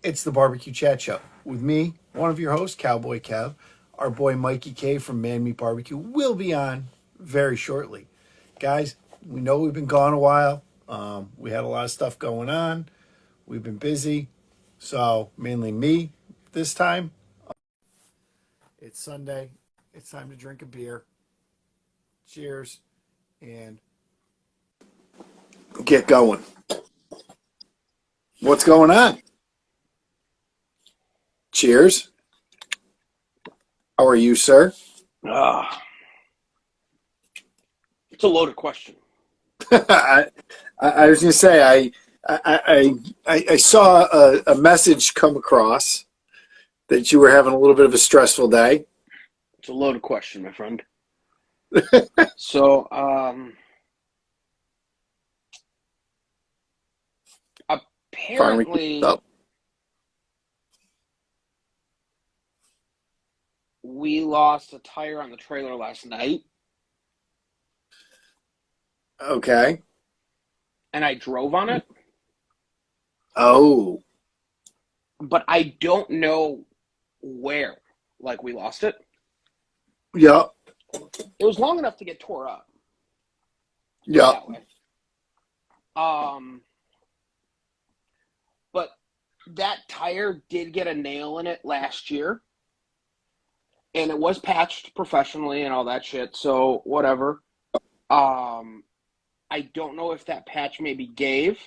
It's the Barbecue Chat Show with me, one of your hosts, Cowboy Kev. Our boy Mikey K from Man Meat Barbecue will be on very shortly. Guys, we know we've been gone a while. We had a lot of stuff going on. We've been busy. So, mainly me this time. It's Sunday. It's time to drink a beer. Cheers. And get going. What's going on? Cheers. How are you, sir? It's a loaded question. I was going to say, I saw a message come across that you were having a little bit of a stressful day. It's a loaded question, my friend. So, apparently, we lost a tire on the trailer last night. Okay. And I drove on it. Oh. But I don't know where, we lost it. Yeah. It was long enough to get tore up. Yeah. But that tire did get a nail in it last year. And it was patched professionally and all that shit, so whatever. I don't know if that patch maybe gave.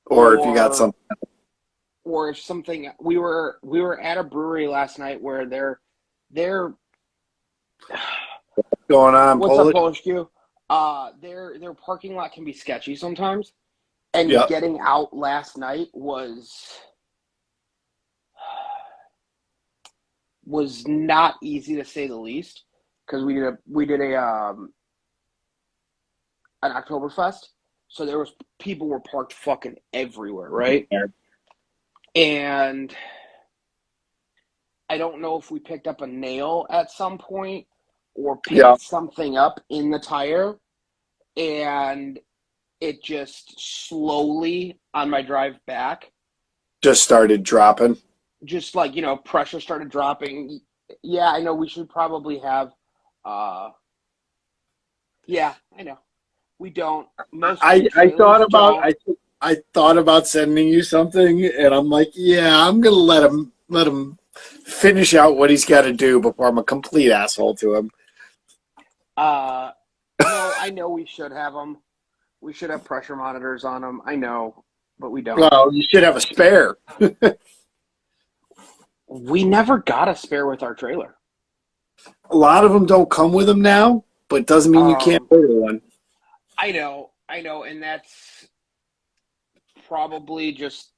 Or if you got something. Or if something, we were at a brewery last night where they're going on. What's up, Polish Q? Their parking lot can be sketchy sometimes, and getting out last night was not easy to say the least, because we did an Oktoberfest, so there was people were parked fucking everywhere, right? Yeah. And I don't know if we picked up a nail at some point or picked something up in the tire, and it just slowly on my drive back just started dropping. Just pressure started dropping. Yeah, I know we should probably have. Yeah, I know. We don't. I thought about sending you something, and I'm like, yeah, I'm gonna let him finish out what he's got to do before I'm a complete asshole to him. No, I know we should have them. We should have pressure monitors on them. I know, but we don't. Well, you should have a spare. We never got a spare with our trailer. A lot of them don't come with them now, but doesn't mean you can't order one. I know, and that's probably just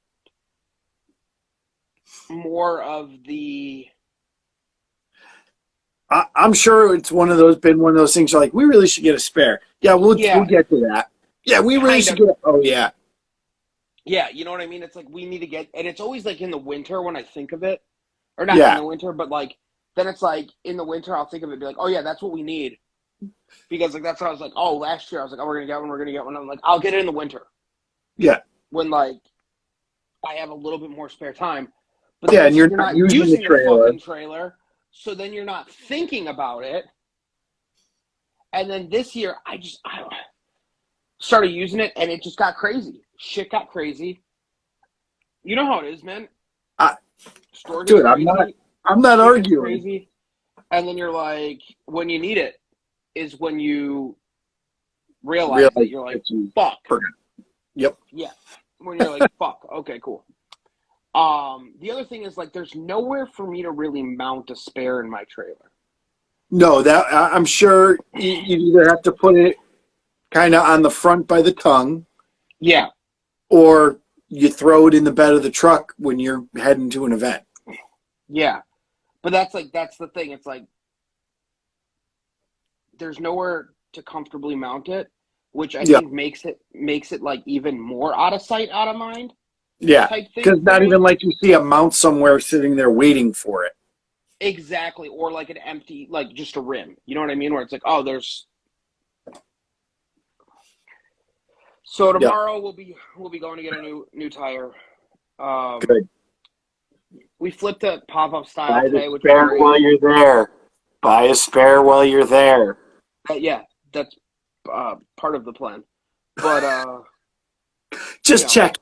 more of the. I'm sure it's been one of those things. You're like, we really should get a spare. Yeah, we'll get to that. Yeah, we really should get. Oh yeah. Yeah, you know what I mean. It's like we need to get, and it's always in the winter when I think of it. Or not in the winter, but then it's in the winter I'll think of it and be like, oh yeah, that's what we need. Because that's what I was like, oh, last year I was like, oh, we're gonna get one. I'm like, I'll get it in the winter. Yeah. When I have a little bit more spare time. But and you're not using the fucking trailer, so then you're not thinking about it. And then this year I started using it, and it just got crazy. Shit got crazy. You know how it is, man. Dude, I'm not arguing. Crazy. And then you're like, when you need it is when you realize that you're like, fuck. Yep. Yeah. When you're like, fuck. Okay, cool. The other thing is there's nowhere for me to really mount a spare in my trailer. No, that I'm sure you either have to put it kind of on the front by the tongue. Yeah. Or you throw it in the bed of the truck when you're heading to an event. Yeah. But that's the thing. It's there's nowhere to comfortably mount it, which I think makes it even more out of sight, out of mind. Yeah. Because not even you see a mount somewhere sitting there waiting for it. Exactly. Or an empty, just a rim. You know what I mean? Where it's oh, there's So Yep. tomorrow we'll be going to get a new tire. Good. We flipped a pop-up style Buy today, the which was spare great. while you're there. Buy a spare while you're there. Yeah, that's part of the plan. But Just you know, check.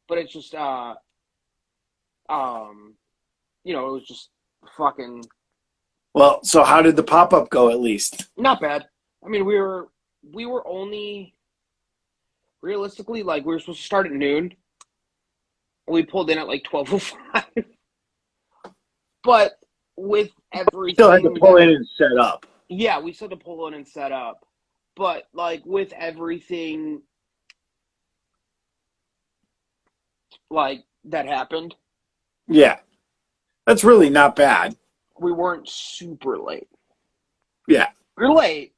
but it's just it was just fucking Well, so how did the pop-up go at least? not bad. I mean, we were only realistically, like, we were supposed to start at noon. We pulled in at like 12:05. But with everything, Still had to pull in and set up. yeah, we still had to pull in and set up. But like with everything like that happened, Yeah. That's really not bad. we weren't super late. Yeah. We were late,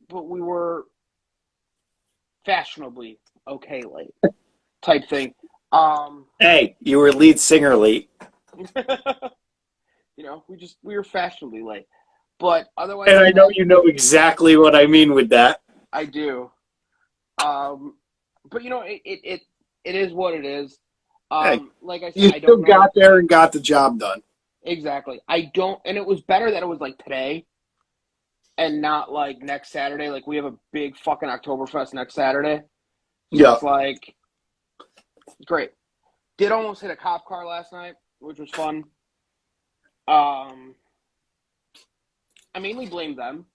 but we were fashionably okay late type thing. Hey, you were lead singer late. We were fashionably late. But otherwise, And I know you know exactly what I mean with that. I do. But it is what it is. Hey, like I said, You I still don't know. got there and got the job done. Exactly. And it was better that it was like today and not like next Saturday. Like, we have a big fucking Oktoberfest next Saturday. So Yeah. it's like, great. Did almost hit a cop car last night, which was fun. I mainly blame them.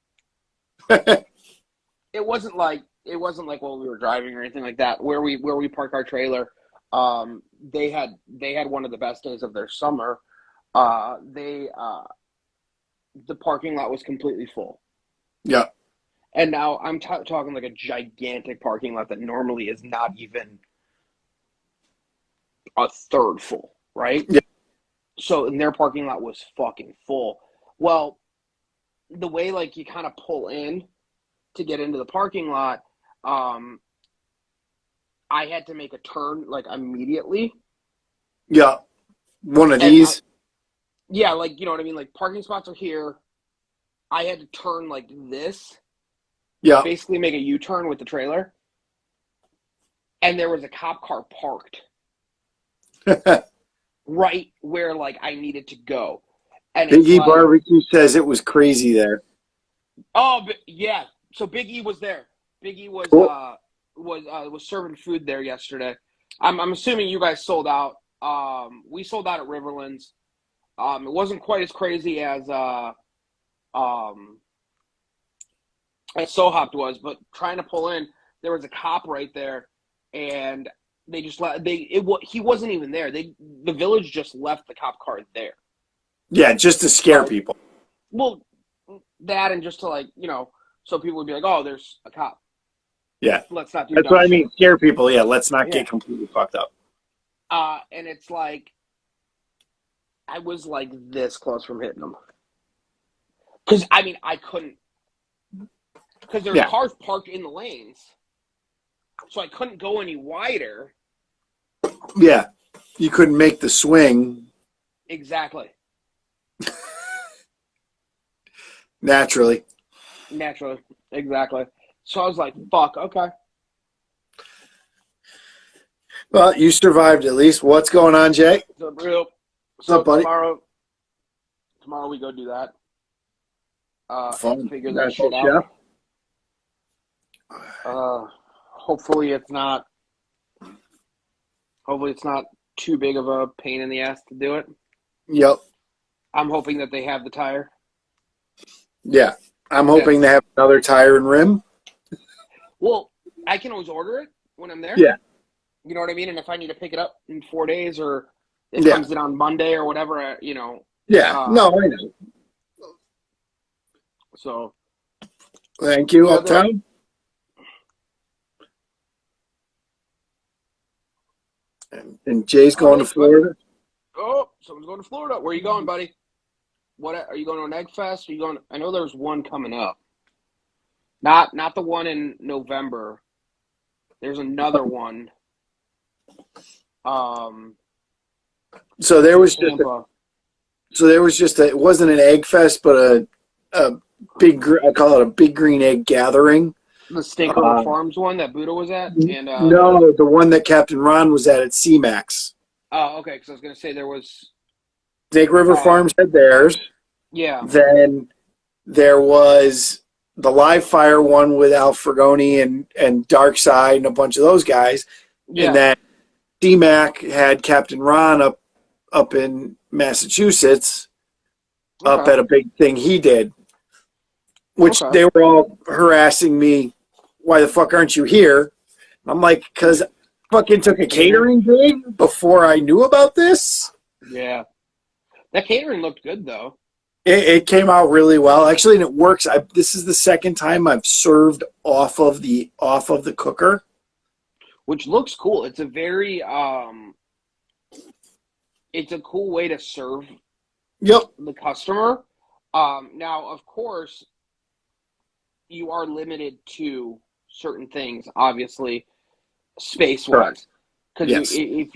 It wasn't like while we were driving or anything like that. Where we parked our trailer, they had one of the best days of their summer. The parking lot was completely full. Yeah. And now I'm talking like a gigantic parking lot that normally is not even a third full, right? Yeah. So, and their parking lot was fucking full. Well, the way like you kind of pull in to get into the parking lot, I had to make a turn like immediately. Yeah. One of And these. yeah, like, you know what I mean? Like, parking spots are here. I had to turn like this, Yeah. basically make a U-turn with the trailer. And there was a cop car parked right where like I needed to go. And Big it's E like, Barbecue says it was crazy there. oh, yeah. So Big E was there. Big E was Cool. was serving food there yesterday. I'm assuming you guys sold out. We sold out at Riverlands. It wasn't quite as crazy as Sohopt was, but trying to pull in, there was a cop right there, and they just he wasn't even there. The village just left the cop car there. Yeah, just to scare people. Well, that, and just to like, so people would be like, oh, there's a cop. Yeah. Let's not do That's dumb what I shit. mean. Scare people. Yeah, let's not Yeah. get completely fucked up. And it's like, I was like this close from hitting them. Because, I mean, I couldn't. Because there's cars parked in the lanes. So I couldn't go any wider. Yeah. You couldn't make the swing. Exactly. Naturally. Exactly. So I was like, fuck, okay. Well, you survived at least. What's going on, Jay? So What's up, buddy? Tomorrow we go do that. Fun. Figure that shit out. Hopefully it's not too big of a pain in the ass to do it. Yep. I'm hoping that they have the tire. Yeah. I'm hoping they have another tire and rim. Well, I can always order it when I'm there. Yeah. You know what I mean? And if I need to pick it up in 4 days, or it comes in on Monday or whatever, Yeah. No, I know. So. Thank you, Uptown. And Jay's going to Florida. Oh, someone's going to Florida. Where are you going, buddy? What are you going to an egg fest? Are you going? I know there's one coming up. Not the one in November. There's another one. So there was just it wasn't an egg fest, but a big, I call it a big green egg gathering. The Snake River Farms one that Buddha was at? And No, the one that Captain Ron was at C-Max. Oh, okay, because I was going to say there was... Snake River Farms had theirs. Yeah. Then there was the Live Fire one with Al Fragoni and Darkside and a bunch of those guys. Yeah. And then C-Mac had Captain Ron up in Massachusetts, up at a big thing he did. Which they were all harassing me, why the fuck aren't you here? I'm like, because fucking took a catering gig before I knew about this. Yeah. That catering looked good, though. It came out really well. Actually, and it works. This is the second time I've served off of the cooker. Which looks cool. It's a very, it's a cool way to serve the customer. Now, of course, you are limited to certain things, obviously, space-wise. Because if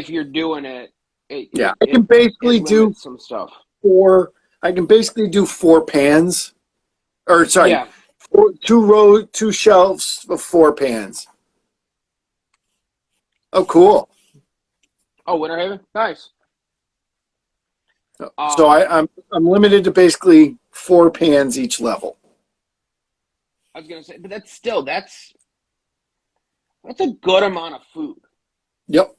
you're doing it, I can basically do some stuff. I can basically do 4 pans, or sorry, Yeah. 2 shelves of 4 pans. Oh, cool. Oh, Winter Haven, nice. So I'm limited to basically 4 pans each level. I was gonna say, but that's a good amount of food. Yep,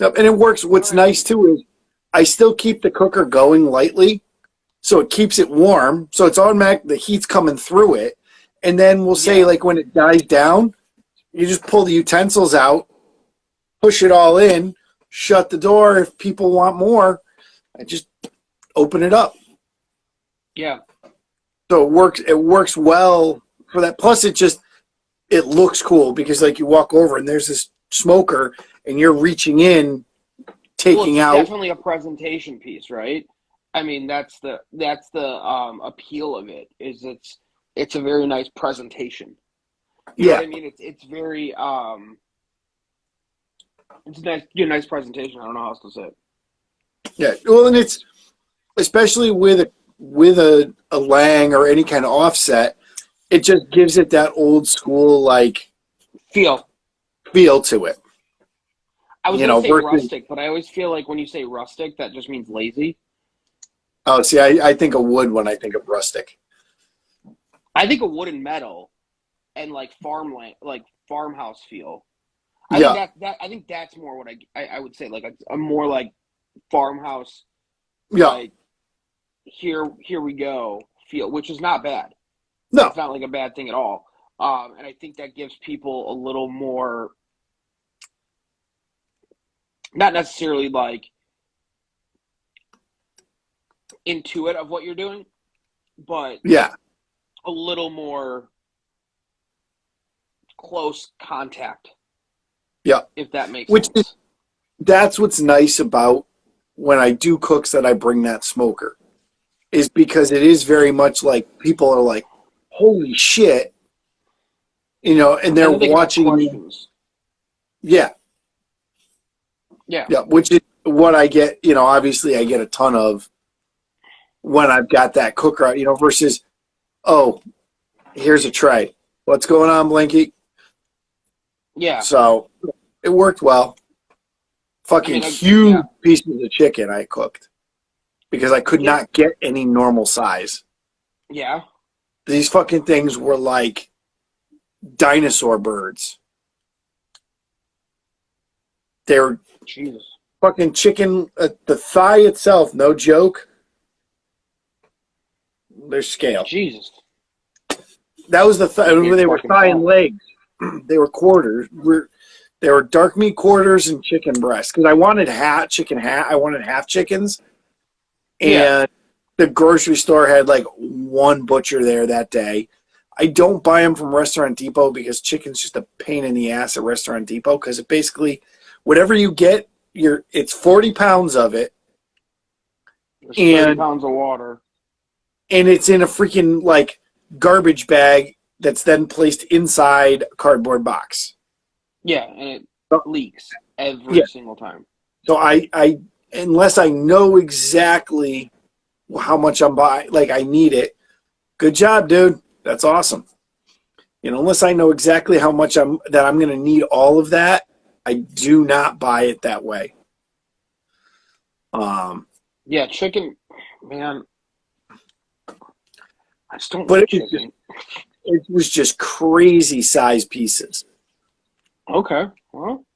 and it works. What's nice too is I still keep the cooker going lightly, so it keeps it warm. So it's automatic. The heat's coming through it, and then we'll say like when it dies down, you just pull the utensils out, push it all in, shut the door. If people want more, I just open it up. Yeah. So it works well for that. Plus, it looks cool because like you walk over and there's this smoker and you're reaching in, taking out. Definitely a presentation piece, right? I mean, that's the appeal of it. Is it's a very nice presentation. You know what I mean? It's very it's a nice presentation. I don't know how else to say it. Yeah, well, and it's especially with a lang or any kind of offset, it just gives it that old school like feel to it. I was going to say rustic, but I always feel like when you say rustic, that just means lazy. Oh, see, I think of wood when I think of rustic. I think of wood and metal, and like farmland, like farmhouse feel. I think that's more what I would say, like a more like farmhouse. Yeah. Like, here we go feel, which is not bad. No, it's not like a bad thing at all. And I think that gives people a little more, not necessarily like intuit of what you're doing, but a little more close contact. Yeah, if that makes sense. That's what's nice about when I do cooks that I bring that smoker, is because it is very much like people are like, holy shit, and they're watching. Yeah, which is what I get. Obviously I get a ton of when I've got that cooker, versus, oh, here's a tray. What's going on, Blinky? Yeah. So it worked well. Fucking huge pieces of chicken I cooked because I could not get any normal size. Yeah. These fucking things were like dinosaur birds. They were fucking chicken. The thigh itself, no joke. Their scale. Jesus. That was the thigh. They were thigh and legs. They were quarters. They were dark meat quarters and chicken breast because I wanted half chickens, and the grocery store had like one butcher there that day. I don't buy them from Restaurant Depot because chicken's just a pain in the ass at Restaurant Depot because it basically whatever you get, it's 40 pounds of it, and 30 pounds of water, and it's in a freaking like garbage bag that's then placed inside a cardboard box. Yeah, and it leaks every single time. So I unless I know exactly how much I'm buying, like I need it, Good job, dude. That's awesome. You know, unless I know exactly how much I'm going to need all of that, I do not buy it that way. Yeah, chicken, man. I just don't But like chicken. it was just crazy size pieces. Okay, well,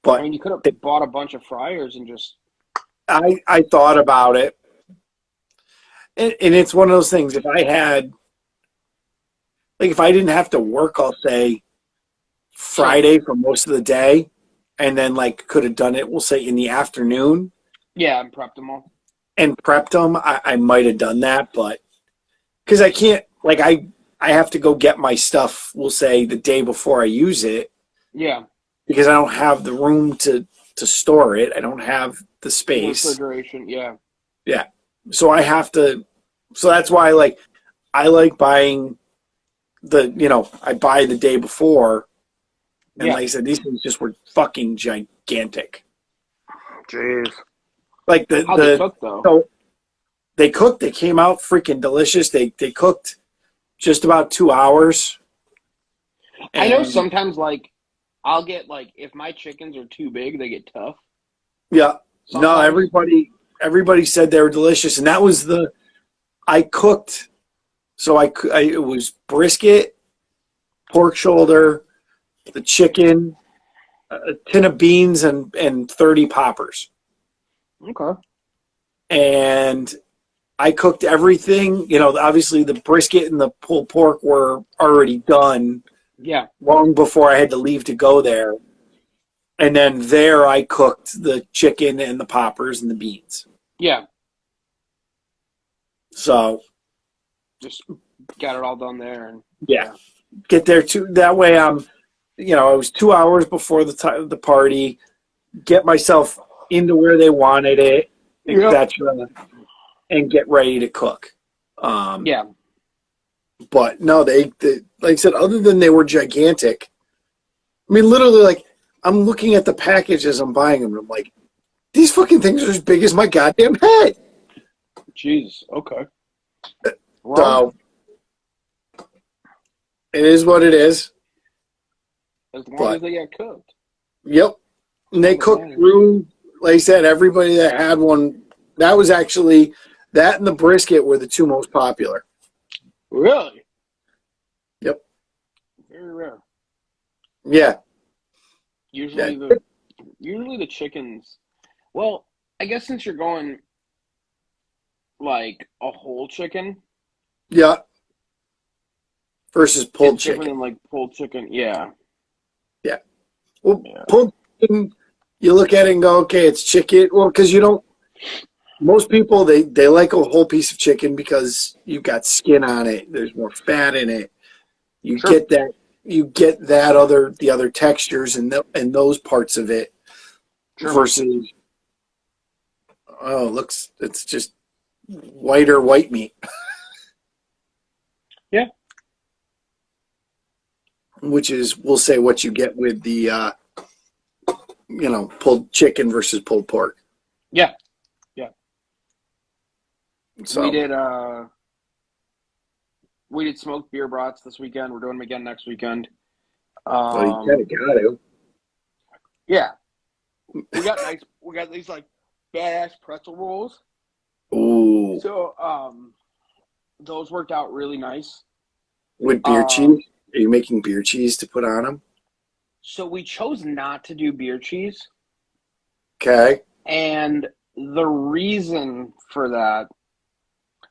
But I mean, you could have bought a bunch of fryers and just. I thought about it. And it's one of those things. If I had, like, if I didn't have to work, I'll say Friday for most of the day, and then like could have done it, we'll say in the afternoon. Yeah, and prepped them all. And prepped them, I might have done that, but because I can't, like, I have to go get my stuff, we'll say the day before I use it. Yeah. Because I don't have the room to store it. I don't have the space. Refrigeration, yeah. Yeah. So I have to, so that's why I like buying I buy the day before. And like I said, these things just were fucking gigantic. Jeez. Like How'd they cook, though? So they cooked. They came out freaking delicious. They cooked just about 2 hours. I know sometimes, like, I'll get, like, if my chickens are too big, they get tough. Yeah. Sometimes. No, everybody said they were delicious. And that was I cooked. So it was brisket, pork shoulder, the chicken, a tin of beans, and 30 poppers. Okay. And I cooked everything. You know, obviously the brisket and the pulled pork were already done. Yeah. Long before I had to leave to go there. And then there I cooked the chicken and the poppers and the beans. Yeah. So just got it all done there. And yeah. Get there too. That way I was 2 hours before the party, get myself into where they wanted it, etc., and get ready to cook. Yeah. But no, they like I said, other than they were gigantic. I mean, literally, like, I'm looking at the package as I'm buying them, and I'm like, these fucking things are as big as my goddamn head. Jesus. Okay. Well, so it is what it is. As long as they get cooked. Yep. And they cooked through, like I said, everybody that had one. That was actually, that and the brisket were the two most popular. Really? Yep. Very rare. Yeah. Usually the chickens. Well, I guess since you're going like a whole chicken. Yeah. Versus pulled it's chicken. Different than like pulled chicken. Yeah. Yeah. Well, pulled chicken, you look at it and go, okay, it's chicken. Well, because most people, they like a whole piece of chicken because you've got skin on it. There's more fat in it. You get that. You get the other textures and those parts of it versus, it's just white meat. Yeah. Which is, we'll say, what you get with the, pulled chicken versus pulled pork. Yeah. Yeah. So we did smoked beer brats this weekend. We're doing them again next weekend. You kind of got to. Yeah. We got these like badass pretzel rolls. Ooh. So those worked out really nice. With beer cheese? Are you making beer cheese to put on them? So we chose not to do beer cheese. Okay. And the reason for that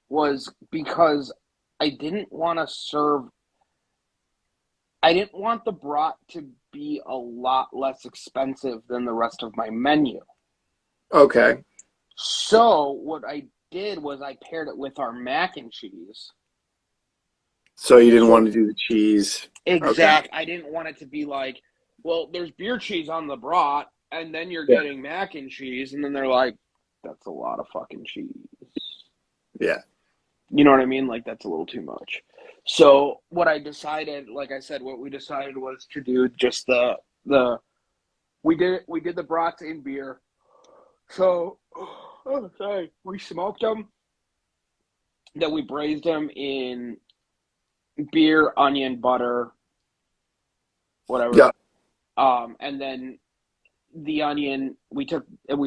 was because I didn't want the brat to be a lot less expensive than the rest of my menu. Okay. So what I did was I paired it with our mac and cheese. So you didn't want to do the cheese. Exact. Okay. I didn't want it to be like, well, there's beer cheese on the brat, and then you're getting mac and cheese, and then they're like, that's a lot of fucking cheese. Yeah. You know what I mean? Like, that's a little too much. So what I decided, like I said, what we decided was to do just we did the brats in beer. So, we smoked them. that we braised them in beer, onion, butter, whatever. Yeah. And then the onion, we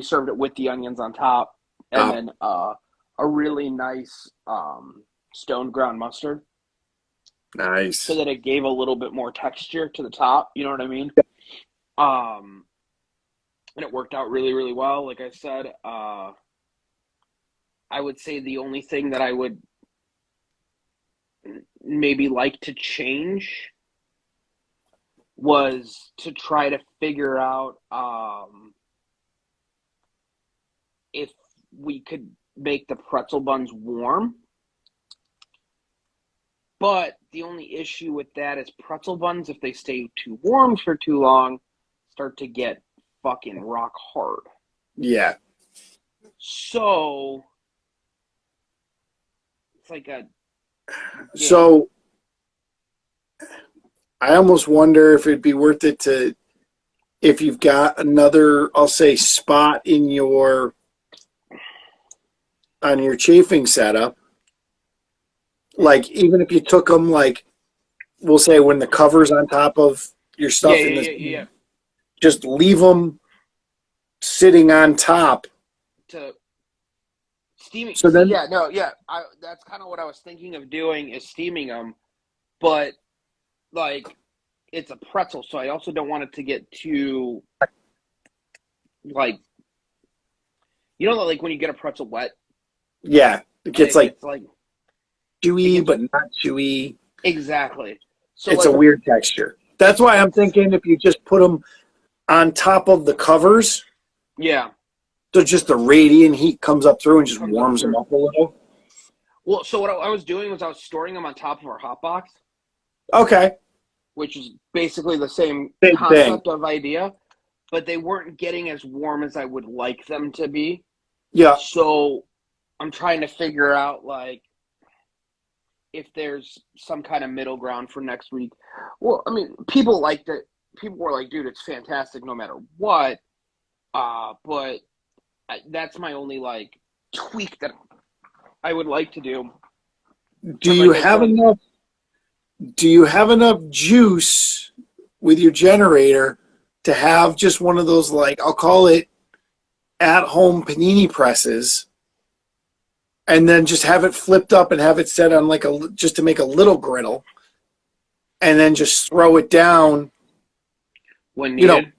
served it with the onions on top, and then a really nice stone ground mustard, Nice. so that it gave a little bit more texture to the top. You know what I mean? And it worked out really, really well. Like I said, I would say the only thing that I would maybe like to change was to try to figure out if we could make the pretzel buns warm. But the only issue with that is pretzel buns, if they stay too warm for too long, start to get fucking rock hard. Yeah. So it's like a... Yeah. So I almost wonder if it'd be worth it to, if you've got another, I'll say, spot in your, on your chafing setup, like even if you took them, like we'll say when the cover's on top of your stuff just leave them sitting on top to steaming. So then, that's kind of what I was thinking of doing, is steaming them, but like it's a pretzel, so I also don't want it to get too, like, you know, like when you get a pretzel wet. Yeah, it gets like chewy, gets, but not chewy. Exactly. So it's a weird texture. That's why I'm thinking if you just put them on top of the covers. Yeah. So just the radiant heat comes up through and just warms them up a little. Well, so what I was doing was I was storing them on top of our hot box. Okay. Which is basically the same concept of idea, but they weren't getting as warm as I would like them to be. Yeah. So I'm trying to figure out, like, if there's some kind of middle ground for next week. Well, I mean, people liked it. People were like, dude, it's fantastic no matter what. But that's my only, like, tweak that I would like to do. Do you have enough juice with your generator to have just one of those, like, I'll call it at-home panini presses, and then just have it flipped up and have it set on like just to make a little griddle, and then just throw it down when needed?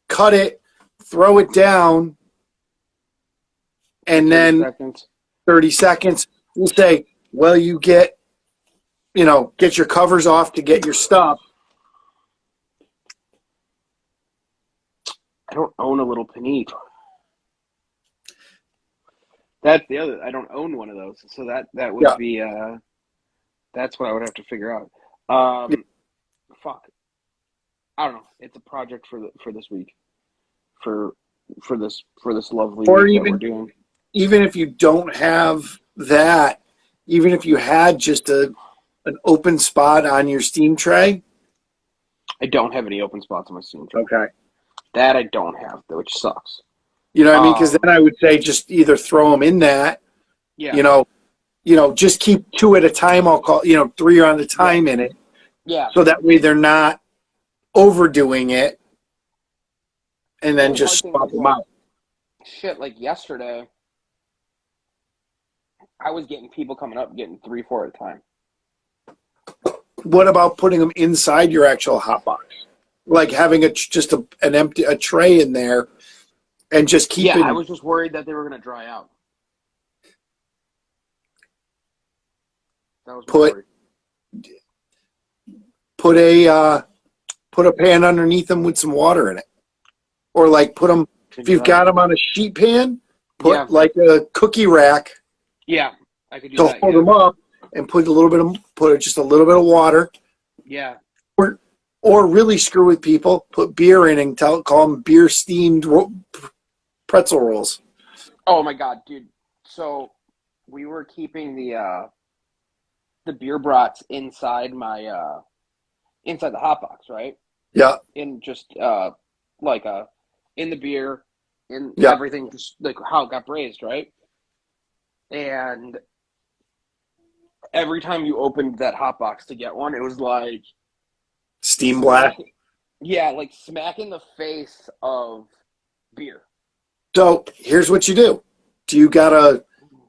Cut it, throw it down, and then 30 seconds. We'll say, well, you get your covers off to get your stuff. I don't own a little panini. That's the other. I don't own one of those, so that would be. That's what I would have to figure out. Fuck. I don't know. It's a project for this week, for this lovely or week even, that we're doing. Even if you don't have that, even if you had just an open spot on your steam tray. I don't have any open spots on my steam tray. Okay. That I don't have, which sucks. You know what I mean? Because then I would say just either throw them in that. Yeah. Just keep 2 at a time. I'll call 3 at a time in it. Yeah. So that way they're not overdoing it, and then just swap them out. Shit, like yesterday, I was getting people coming up getting 3, 4 at a time. What about putting them inside your actual hot box? Like having an empty tray in there, and just keeping. Yeah, I was just worried that they were going to dry out. That was put a pan underneath them with some water in it, or like put them. If you've got them on a sheet pan, put like a cookie rack. Yeah, I could do that. Hold them up and put just a little bit of water. Yeah. Or really screw with people. Put beer in and call them beer steamed pretzel rolls. Oh my god, dude! So we were keeping the beer brats inside my inside the hot box, right? Yeah. In just in the beer, in everything, just like how it got braised, right? And every time you opened that hot box to get one, it was like Steam blast. Yeah, like smack in the face of beer. So here's what you do. Do you got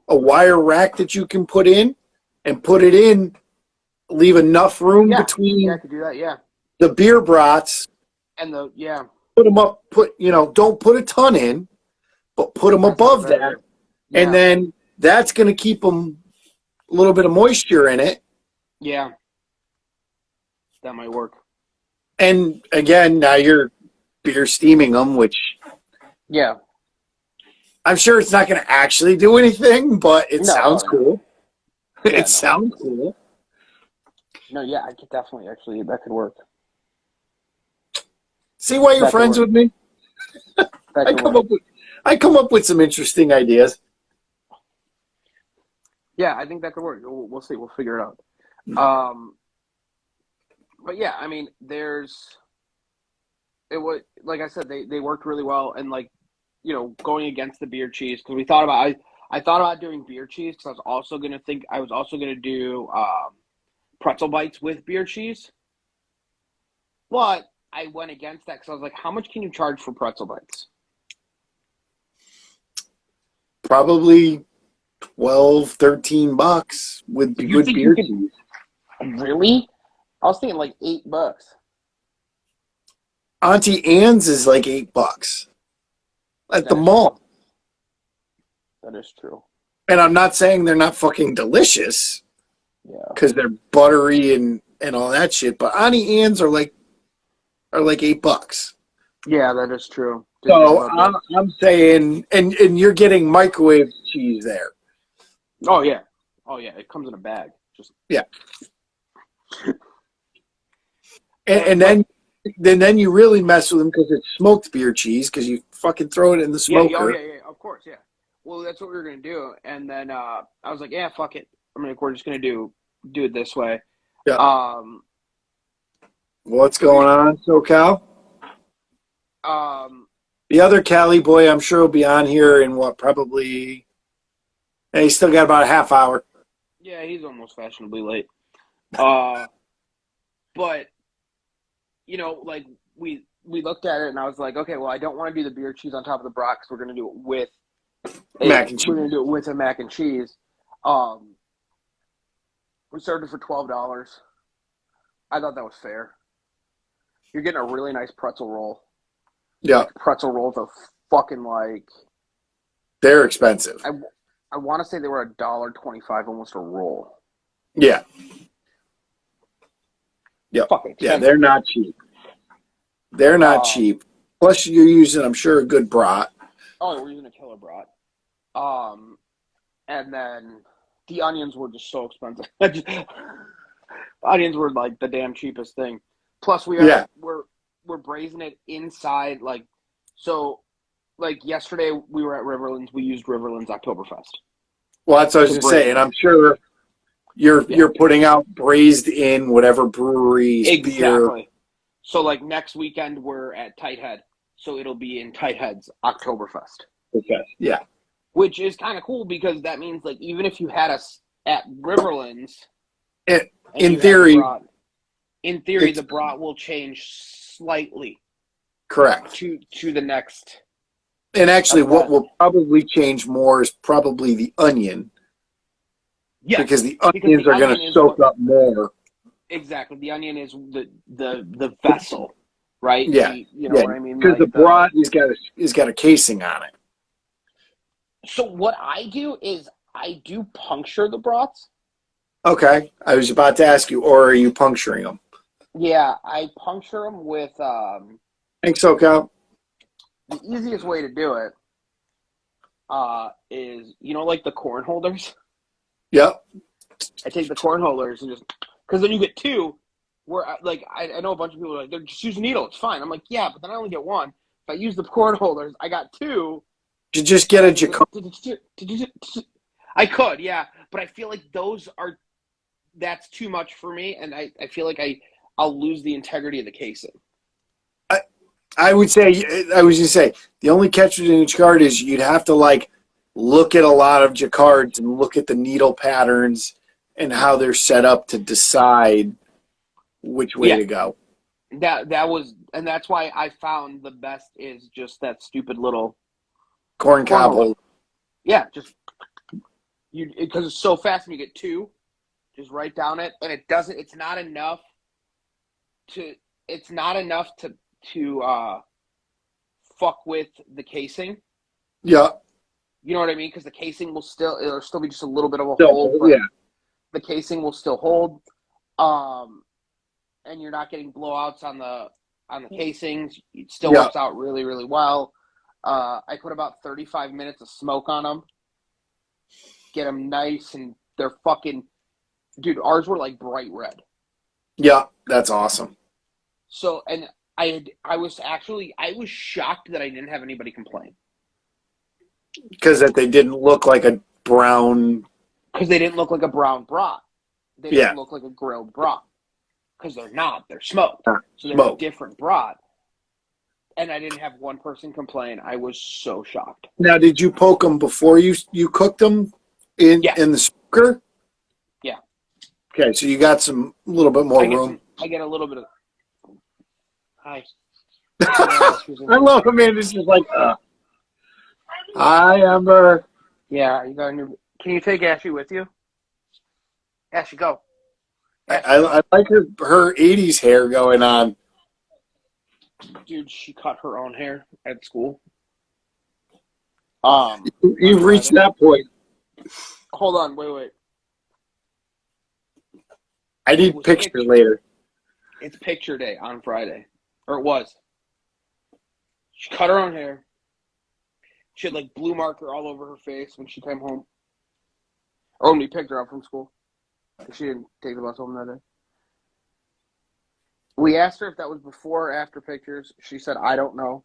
a wire rack that you can put in and put it in, leave enough room Yeah, between I could do that. Yeah, the beer brats, and put them up, don't put a ton in, but put them that's not above a bad that. idea. Yeah. And then that's going to keep them a little bit of moisture in it. Yeah, that might work. And again, now you're beer steaming them, which Yeah. I'm sure it's not going to actually do anything, but it sounds cool. Yeah, It sounds cool. No, yeah, I could definitely actually that could work. See why you're That could friends work. with me? That I could come work. up with some interesting ideas. Yeah, I think that could work. We'll see. We'll figure it out. But yeah, I mean, it was like I said, they worked really well, and like, you know, going against the beer cheese because we thought about I thought about doing beer cheese because I was also gonna do pretzel bites with beer cheese, but I went against that because I was like, how much can you charge for pretzel bites? Probably $12-13 with You good think beer you could cheese. really? I was thinking like $8. Auntie Anne's is like $8 at the That is mall. That is true. And I'm not saying they're not fucking delicious Yeah. because they're buttery and all that shit, but Auntie Anne's are like $8. Yeah, that is true. So I'm saying, and you're getting microwave cheese there. Oh yeah, it comes in a bag. Just Yeah. And then you really mess with them because it's smoked beer cheese because you fucking throw it in the smoker. yeah, of course, yeah. Well, that's what we were gonna do, and then I was like, yeah, fuck it. We're just gonna do it this way. Yeah. What's going on, SoCal? The other Cali boy, I'm sure will be on here in probably. And he's still got about a half hour. Yeah, he's almost fashionably late. But you know, like we looked at it, and I was like, okay, well, I don't want to do the beer cheese on top of the brat because we're gonna do it with mac and cheese. We're gonna do it with a mac and cheese. We started for $12. I thought that was fair. You're getting a really nice pretzel roll. Yeah, like, pretzel rolls are fucking like they're expensive. I want to say they were $1.25 almost a roll. Yeah. Yeah. Fucking yeah, they're not cheap. They're not cheap. Plus, you're using, I'm sure, a good brat. Oh, we're using a killer brat. And then the onions were just so expensive. The onions were like the damn cheapest thing. Plus, we're braising it inside. Like yesterday we were at Riverlands. We used Riverlands Oktoberfest. Well, that's what I was going to say, and I'm sure you're putting out braised in whatever breweries beer. So like next weekend we're at Tight Head, so it'll be in Tight Head's Oktoberfest. Okay. Yeah. Which is kind of cool because that means like even if you had us at Riverlands, in theory, the brat will change slightly. Correct. To the next. And actually, what will probably change more is probably the onion. Yeah, because the onions are going to soak up more. Exactly, the onion is the vessel, right? Yeah, you know what I mean. Because like the brat has got a casing on it. So what I do is I do puncture the brats. Okay, I was about to ask you, or are you puncturing them? Yeah, I puncture them with. Thanks, SoCal. The easiest way to do it is like the corn holders. Yep. I take the corn holders and just because then you get two. Where like I know a bunch of people are like they're just use a needle. It's fine. I'm like yeah, but then I only get one. If I use the corn holders, I got two. You just get a jacquard. I could, yeah, but I feel like that's too much for me, and I feel like I'll lose the integrity of the casing. I was going to say the only catch with a jacquard is you'd have to like look at a lot of jacquards and look at the needle patterns and how they're set up to decide which way to go. That was, and that's why I found the best is just that stupid little Corn cob cornhole. hole. Yeah, just because it's so fast when you get two, just write down it, and it's not enough to fuck with the casing. Yeah. You know what I mean? Because the casing it'll still be just a little bit of a hold, but the casing will still hold. And you're not getting blowouts on the casings. It still works out really, really well. I put about 35 minutes of smoke on them. Get them nice, and they're fucking... Dude, ours were like bright red. Yeah, that's awesome. So, and I was shocked that I didn't have anybody complain. Because that they didn't look like a brown... Because they didn't look like a brown brat. They didn't look like a grilled brat. Because they're not. They're smoked. So they're a different brat. And I didn't have one person complain. I was so shocked. Now, did you poke them before you cooked them in the smoker? Yeah. Okay, so you got a little bit more room. I get a little bit of... Hi. I love Amanda's just like, hi, Amber. Yeah, you got a new... Can you take Ashley with you? Ashley, go. I like her 80s hair going on. Dude, she cut her own hair at school. You've reached that point. Hold on, wait. I need picture later. It's picture day on Friday. Or it was. She cut her own hair. She had like blue marker all over her face when she came home. Or when we picked her up from school. She didn't take the bus home that day. We asked her if that was before or after pictures. She said, I don't know.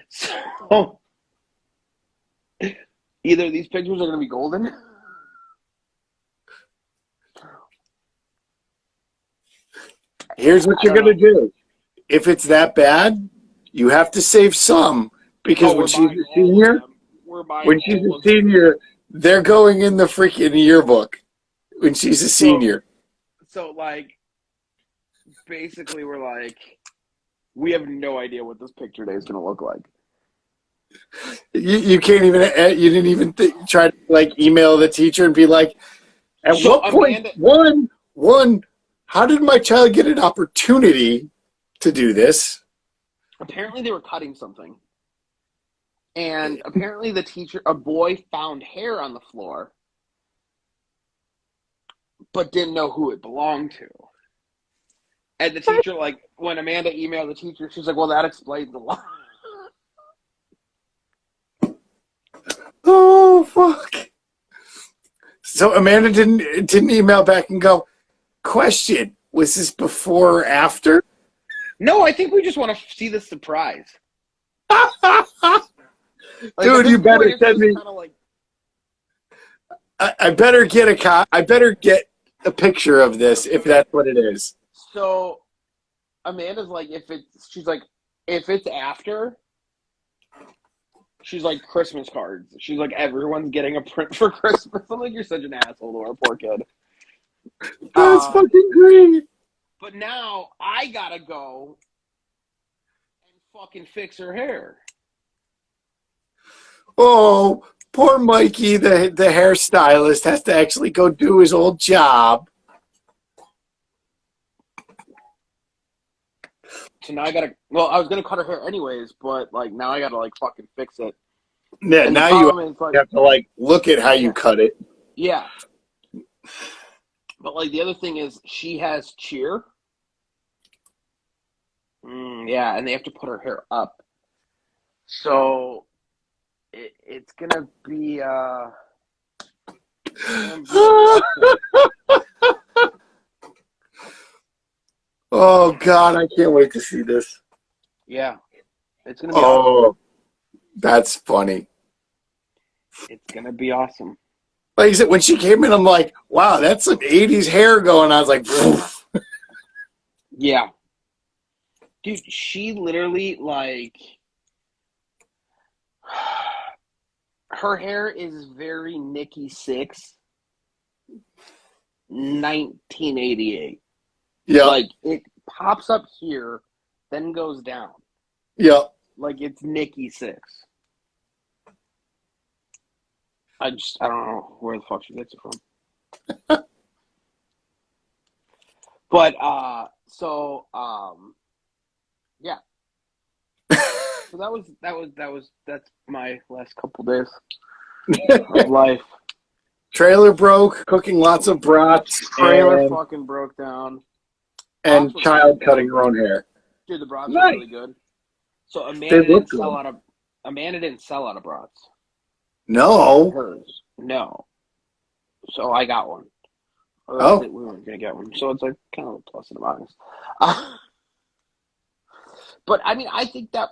So, either these pictures are going to be golden. Here's what you're going to do. If it's that bad, you have to save some. Because when she's a senior, they're going in the freaking yearbook when she's a senior. So, like, basically we're like, we have no idea what this picture day is going to look like. You can't even, you didn't even try to, like, email the teacher and be like, at what point, one, how did my child get an opportunity to do this? Apparently they were cutting something. And apparently the teacher, a boy, found hair on the floor, but didn't know who it belonged to. And the teacher, like, when Amanda emailed the teacher, she's like, well, that explains a lot. Oh, fuck. So Amanda didn't email back and go, question, was this before or after? No, I think we just want to see the surprise. Like, dude, you better send me. Like... I better get a picture of this if that's what it is. So Amanda's like, if it's after, she's like Christmas cards. She's like, everyone's getting a print for Christmas. I'm like, you're such an asshole to our poor kid. That's fucking great. But now I gotta go and fucking fix her hair. Oh, poor Mikey, the hairstylist, has to actually go do his old job. So now I gotta. Well, I was gonna cut her hair anyways, but like now I gotta like fucking fix it. Yeah, now you have to like look at how you cut it. Yeah. But like the other thing is she has cheer. Yeah, and they have to put her hair up. So it's gonna be oh God, I can't wait to see this. Yeah. It's gonna be awesome. That's funny. It's gonna be awesome. Like I said, when she came in, I'm like, wow, that's some 80s hair going on. I was like, poof. Yeah. Dude, she literally, like, her hair is very Nikki Sixx. 1988. Yeah. Like, it pops up here, then goes down. Yeah. Like, it's Nikki 6. I don't know where the fuck she gets it from. But, yeah. So that's my last couple days of life. Trailer broke, cooking lots of brats, Trailer fucking broke down. and Brats were child good. cutting her own hair. Dude, the brats Nice. were really good. So They look good. Amanda didn't sell out of brats. No. Hers. No. So I got one. Or Oh. we weren't gonna get one. So it's like kind of a plus and a minus. But I mean, I think that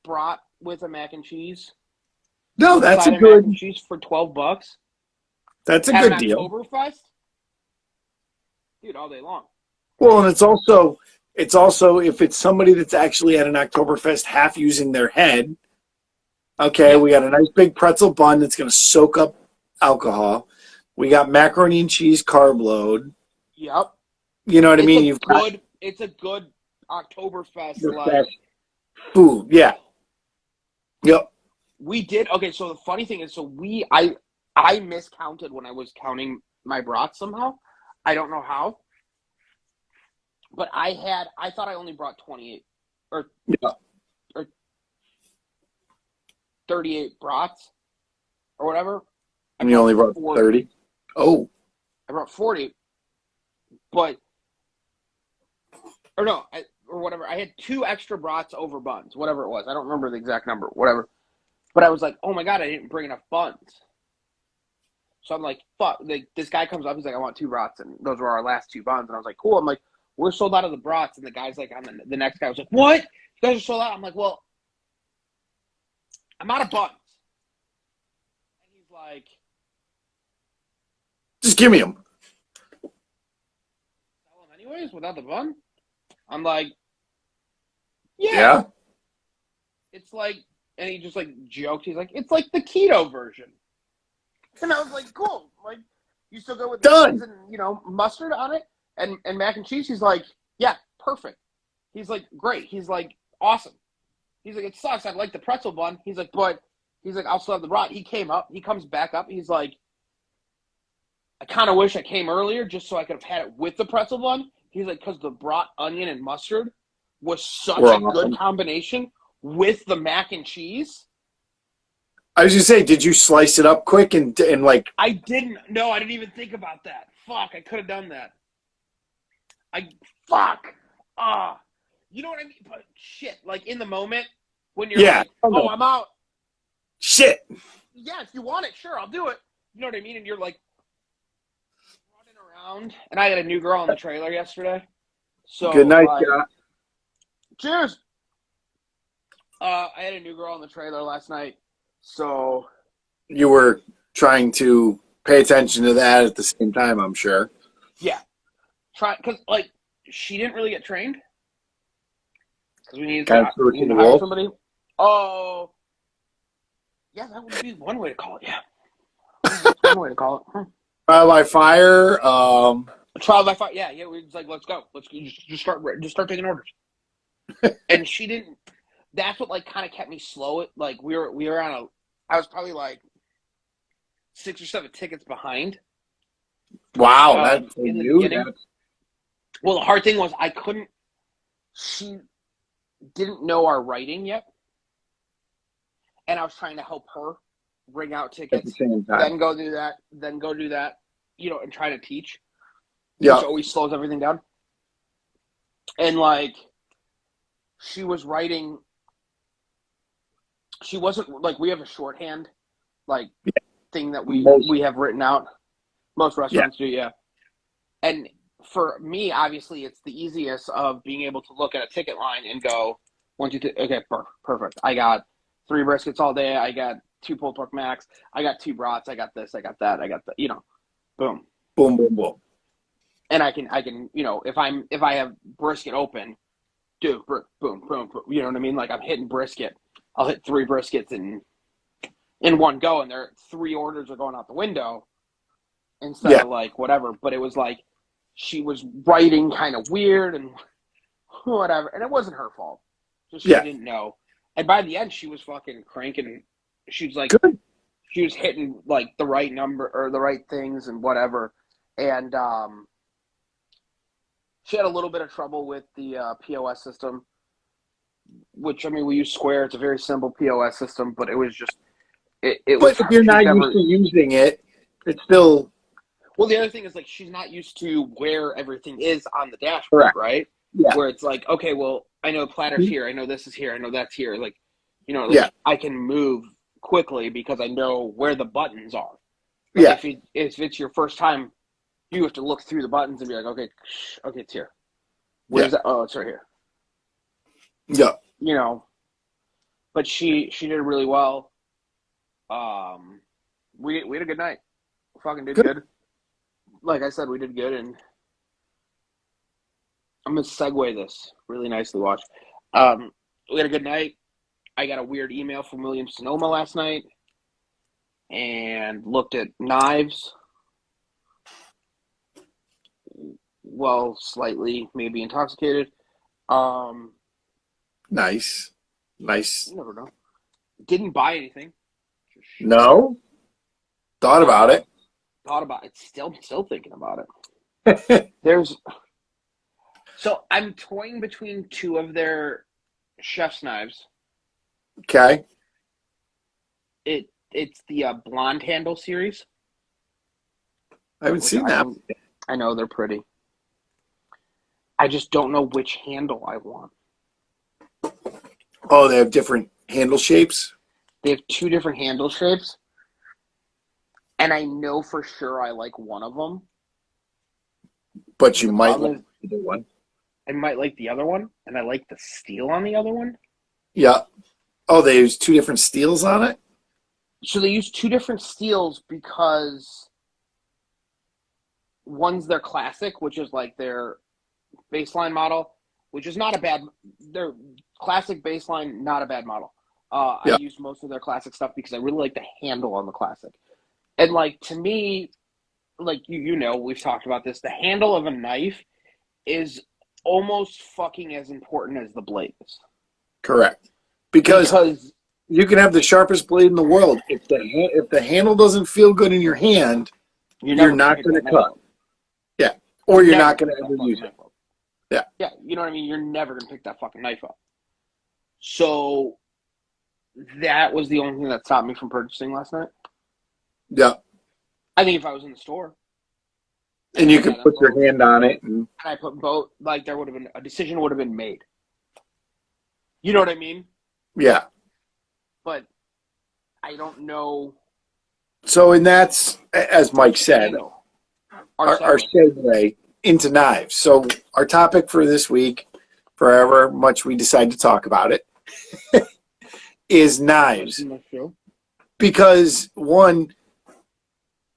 brat with a mac and cheese. No, that's a mac good. and cheese for $12. That's a At good an deal. Oktoberfest, dude, all day long. Well, and it's also if it's somebody that's actually at an Oktoberfest half using their head. Okay, we got a nice big pretzel bun that's going to soak up alcohol. We got macaroni and cheese carb load. Yep. You know what I mean? It's a good Oktoberfest like food. Yeah. Yep. We did. Okay, so the funny thing is, I miscounted when I was counting my brats somehow. I don't know how. But I thought I only brought 28 or 38 brats or whatever. And you only brought 30? Oh. I brought 40. But, or no, or whatever. I had 2 extra brats over buns, whatever it was. I don't remember the exact number, whatever. But I was like, oh my God, I didn't bring enough buns. So I'm like, fuck. Like, this guy comes up, he's like, I want 2 brats. And those were our last 2 buns. And I was like, cool. I'm like, we're sold out of the brats. And the guy's like, the next guy was like, what? You guys are sold out? I'm like, well, I'm out of buns. And he's like, just give me them. Sell them anyways without the bun? I'm like, yeah. It's like, and he just like joked. He's like, it's like the keto version. And I was like, cool. Like, you still go with cheese and, mustard on it and mac and cheese? He's like, yeah, perfect. He's like, great. He's like, awesome. He's like, it sucks. I like the pretzel bun. He's like, I'll still have the brat. He comes back up. He's like, I kind of wish I came earlier just so I could have had it with the pretzel bun. He's like, because the brat, onion, and mustard was such a good combination with the mac and cheese. I was going to say, did you slice it up quick and like... I didn't. No, I didn't even think about that. Fuck, I could have done that. You know what I mean? But shit, like in the moment when you're like, oh, I'm out. Shit. Yeah, if you want it, sure, I'll do it. You know what I mean? And you're like running around. And I had a new girl in the trailer yesterday. So good night, Scott. Cheers. I had a new girl in the trailer last night. So you were trying to pay attention to that at the same time, I'm sure. Yeah. Because, she didn't really get trained. Because we needed to hire somebody. Oh. Yeah, that would be one way to call it, yeah. That's one way to call it. Trial by fire. Trial by fire, yeah. We was like, let's go. Let's just start taking orders. And she didn't. That's what kind of kept me slow. Like we were on I was probably 6 or 7 tickets behind. Wow, that's in the you. Beginning. Well, the hard thing was she didn't know our writing yet, and I was trying to help her ring out tickets. At the same time. Then go do that. And try to teach. Yeah, which always slows everything down. And she was writing. She wasn't we have a shorthand thing that we have written out. Most restaurants do, yeah. And for me, obviously, it's the easiest of being able to look at a ticket line and go, 1, 2, 3, okay, perfect. I got 3 briskets all day. I got 2 pulled pork max. I got 2 brats. I got this. I got that. I got the, boom, boom, boom, boom. And I can, if I have brisket open, boom, boom, boom. You know what I mean? I'm hitting brisket. I'll hit 3 briskets in in one go, and their 3 orders are going out the window instead of like whatever. But it was like she was writing kind of weird and whatever, and it wasn't her fault. Just she didn't know. And by the end, she was fucking cranking. She was like, Good. she was hitting like the right number or the right things and whatever. And she had a little bit of trouble with the POS system, which, I mean, we use Square. It's a very simple POS system, but it was just, it was. But if you're not used to using it, it's still. Well, the other thing is, like, she's not used to where everything is on the dashboard, Correct. right? Yeah. Where it's like, okay, well, I know platter's here. I know this is here. I know that's here. Like, you know, like, I can move quickly because I know where the buttons are. But if it's your first time, you have to look through the buttons and be like, okay, it's here. Where's that? Oh, it's right here. Yeah. You know, but she did really well. We had a good night. We fucking did good. Like I said, we did good, and I'm gonna segue this really nicely. Watch. We had a good night. I got a weird email from William Sonoma last night, and looked at knives. Well, slightly maybe intoxicated. Nice. You never know. Didn't buy anything. No. Thought about it. Thought about it. Still thinking about it. So I'm toying between 2 of their chef's knives. Okay. It's the blonde handle series. I haven't seen that. I know they're pretty. I just don't know which handle I want. Oh, they have different handle shapes? They have 2 different handle shapes. And I know for sure I like one of them. But you might like the other one. I might like the other one, and I like the steel on the other one. Yeah. Oh, they use 2 different steels on it? So they use 2 different steels because one's their classic, which is like their baseline model, which is not a bad, their classic baseline, not a bad model. I use most of their classic stuff because I really like the handle on the classic. And like, to me, like, you know, we've talked about this, the handle of a knife is almost fucking as important as the blades. Correct. Because you can have the sharpest blade in the world. If the handle doesn't feel good in your hand, you're not going to cut. Yeah. Or you're not going to ever use it. Yeah. Yeah, you know what I mean? You're never going to pick that fucking knife up. So that was the only thing that stopped me from purchasing last night. Yeah. I think if I was in the store. And you could put your hand on it. And I put both, like, there would have been, a decision would have been made. You know what I mean? Yeah. But I don't know. So, and that's, as Mike said, our segue into knives. So our topic for this week, for however much we decide to talk about it, is knives. Because, one,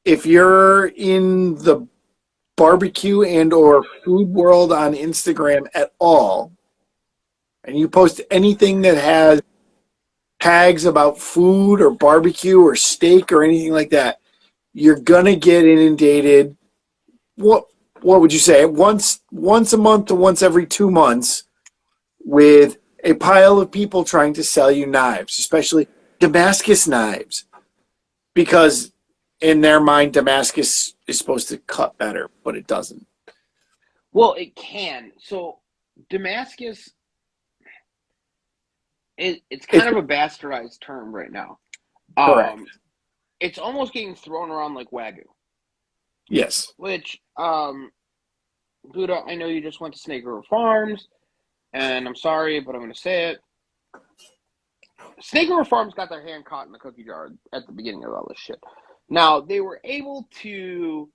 if you're in the barbecue and or food world on Instagram at all, and you post anything that has tags about food or barbecue or steak or anything like that, you're gonna get inundated. What would you say? Once a month to once every 2 months, with a pile of people trying to sell you knives, especially Damascus knives, because in their mind, Damascus is supposed to cut better, but it doesn't. Well, it can. So Damascus, it's kind of a bastardized term right now. Correct. It's almost getting thrown around like Wagyu. Yes. Which, Buddha, I know you just went to Snake River Farms, and I'm sorry, but I'm going to say it. Snake River Farms got their hand caught in the cookie jar at the beginning of all this shit. Now, they were able to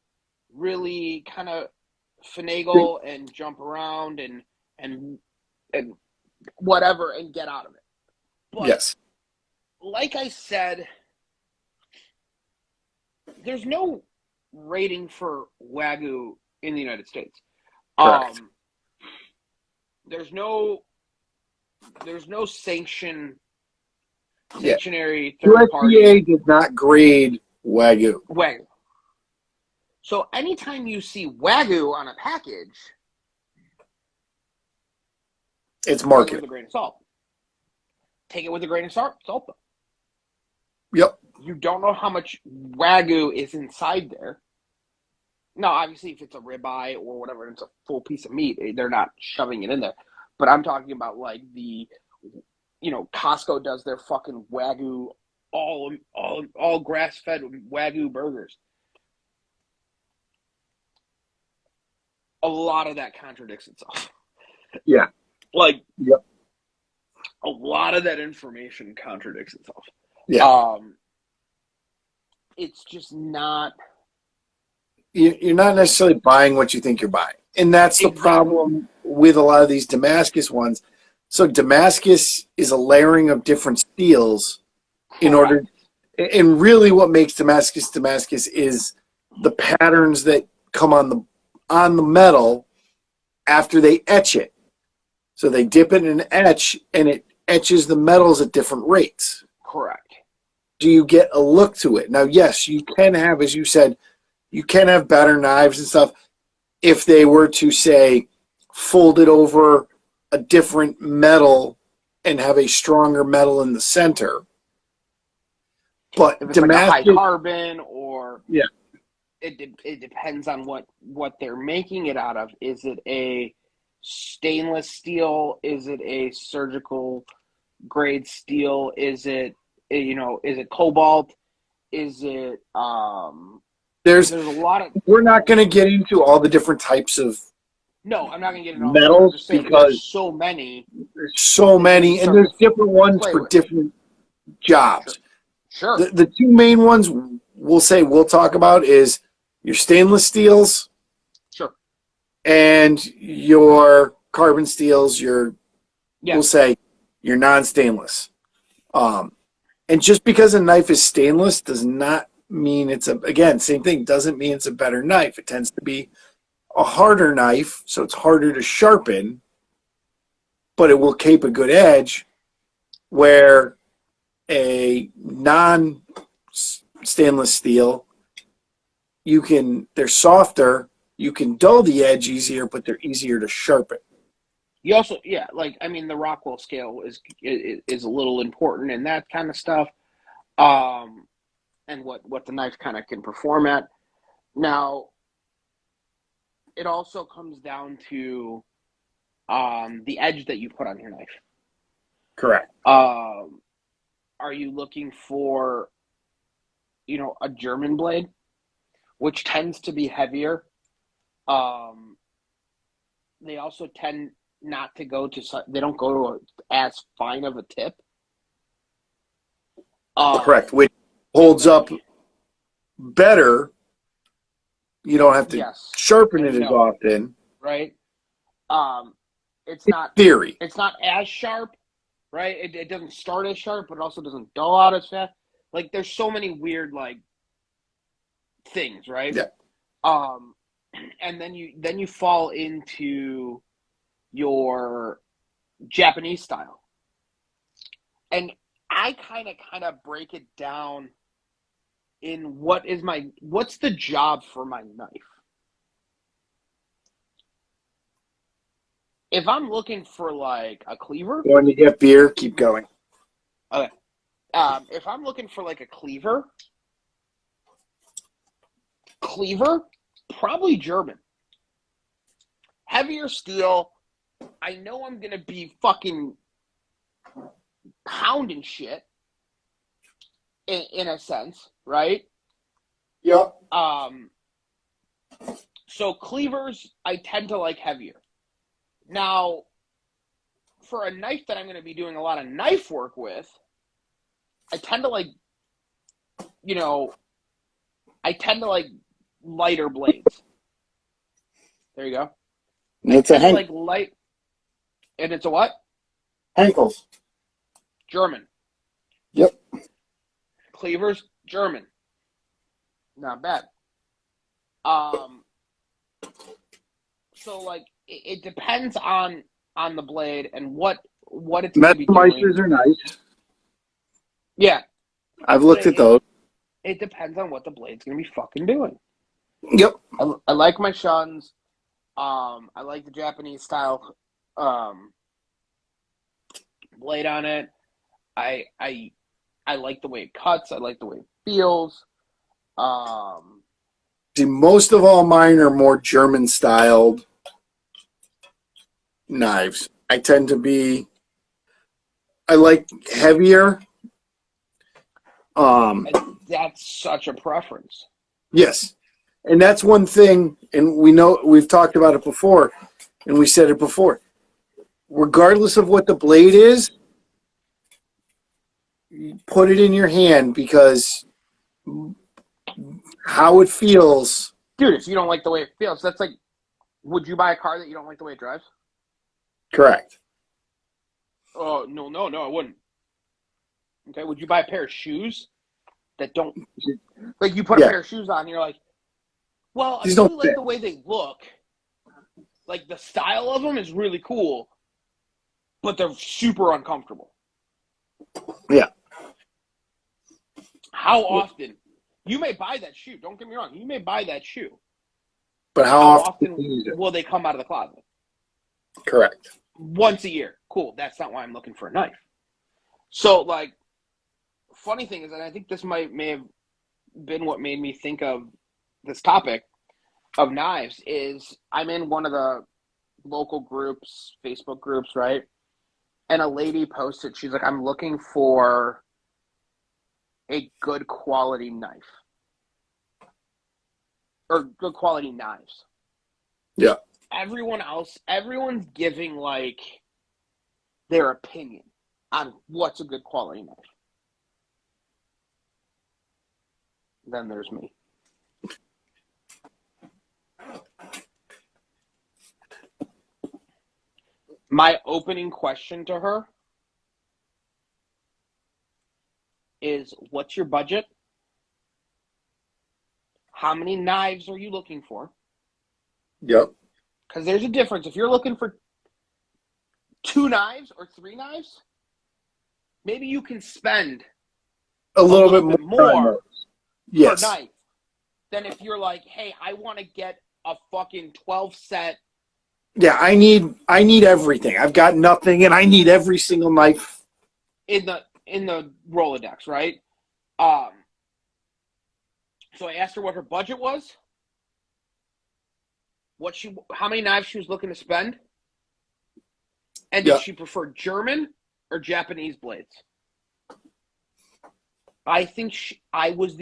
really kind of finagle and jump around and whatever and get out of it. But, yes. Like I said, there's no rating for Wagyu in the United States. Correct. There's no sanction stationary third party. USDA does not grade Wagyu. Wagyu. So anytime you see Wagyu on a package, It's take it marketing. with a grain of salt. Take it with a grain of salt, though. Yep. You don't know how much Wagyu is inside there. Now, obviously, if it's a ribeye or whatever, and it's a full piece of meat, they're not shoving it in there. But I'm talking about like Costco does their fucking Wagyu, all grass-fed Wagyu burgers. A lot of that contradicts itself. Yeah. Like, yep. A lot of that information contradicts itself. Yeah. It's just not. You're not necessarily buying what you think you're buying. And that's the problem with a lot of these Damascus ones. So Damascus is a layering of different steels in order. And really what makes Damascus is the patterns that come on the metal after they etch it. So they dip it in an etch, and it etches the metals at different rates. Correct. Do you get a look to it? Now, yes, you can have, as you said, you can have better knives and stuff if they were to, say, fold it over a different metal and have a stronger metal in the center. But if it's Damascus, like a high carbon or yeah, it depends on what they're making it out of. Is it a stainless steel? Is it a surgical grade steel? Is it cobalt? Is it there's a lot of. We're not going to get into all the different types of. No, I'm not going to get into all metals because there's so many. There's so many, and there's different ones for different jobs. Sure. The two main ones we'll talk about is your stainless steels. Sure. And your carbon steels, we'll say your non-stainless. And just because a knife is stainless does not mean same thing, doesn't mean it's a better knife. It tends to be a harder knife, so it's harder to sharpen, but it will keep a good edge, where a non-stainless steel, they're softer, you can dull the edge easier, but they're easier to sharpen. You also, the Rockwell scale is a little important in that kind of stuff, and what the knife kind of can perform at. Now, it also comes down to the edge that you put on your knife. Correct. Are you looking for, a German blade, which tends to be heavier? They also tend not to they don't go to as fine of a tip. Correct, which holds up better. You don't have to sharpen it as often. Right. It's not theory. It's not as sharp, right? It doesn't start as sharp, but it also doesn't dull out as fast. Like, there's so many weird things, right? Yeah. And then you fall into your Japanese style, and I kind of break it down in what's the job for my knife. If I'm looking for a cleaver, when you get beer, keep going. Okay. If I'm looking for a cleaver, probably German. Heavier steel. I know I'm gonna be fucking pounding shit in a sense, right? Yep. So cleavers, I tend to like heavier. Now, for a knife that I'm going to be doing a lot of knife work with, I tend to like lighter blades. There you go. It's a like light, and it's a what? Henkels. German. Yep. Cleavers, German. Not bad. So it depends on the blade and what it's going to be doing. Metamicers are nice. Yeah. I've looked at those. It depends on what the blade's going to be fucking doing. Yep. I like my shuns. I like the Japanese style blade on it. I like the way it cuts. I like the way it feels. See, most of all mine are more German styled knives. I like heavier. That's such a preference. Yes. And that's one thing, and we've talked about it before, and we said it before. Regardless of what the blade is, put it in your hand, because how it feels. Dude, if you don't like the way it feels, that's like, would you buy a car that you don't like the way it drives? Correct. Oh, no, I wouldn't. Okay, would you buy a pair of shoes that don't, like, you put a pair of shoes on and you're like, well, I really like the way they look. Like, the style of them is really cool, but they're super uncomfortable. Yeah. How often? You may buy that shoe. Don't get me wrong. You may buy that shoe. But how often will they come out of the closet? Correct. Once a year. Cool. That's not why I'm looking for a knife. So, like, funny thing is, and I think this may have been what made me think of this topic of knives, is I'm in one of the local groups, Facebook groups, right? And a lady posted, she's like, I'm looking for a good quality knife. Or good quality knives. Yeah. Everyone's giving, like, their opinion on what's a good quality knife. Then there's me. My opening question to her is, what's your budget? How many knives are you looking for? Yep. Because there's a difference. If you're looking for 2 knives or 3 knives, maybe you can spend a little bit more per knife than if you're like, hey, I want to get a fucking 12 set. Yeah, I need everything. I've got nothing, and I need every single knife in the Rolodex, right? So I asked her what her budget was, how many knives she was looking to spend, and did she prefer German or Japanese blades? I think I was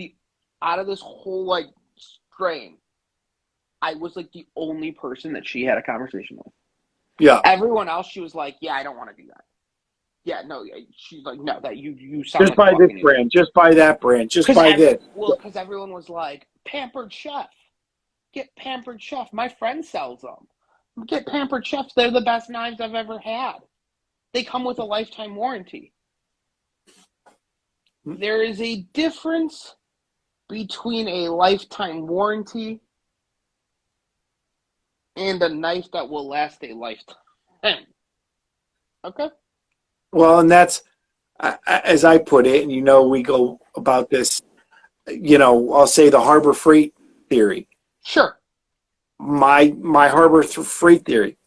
out of this whole, like, strain, I was, like, the only person that she had a conversation with. Yeah. Everyone else, she was like, yeah, I don't want to do that. Yeah, no, she's like, no, that you sound just like buy this brand, just buy that brand, just buy this. Well, because everyone was like, Pampered Chef. Get Pampered Chef. My friend sells them. Get Pampered Chefs. They're the best knives I've ever had. They come with a lifetime warranty. There is a difference between a lifetime warranty and a knife that will last a lifetime. Okay? Well, and that's, as I put it, and we go about this, I'll say the Harbor Freight theory. Sure. My Harbor Freight theory.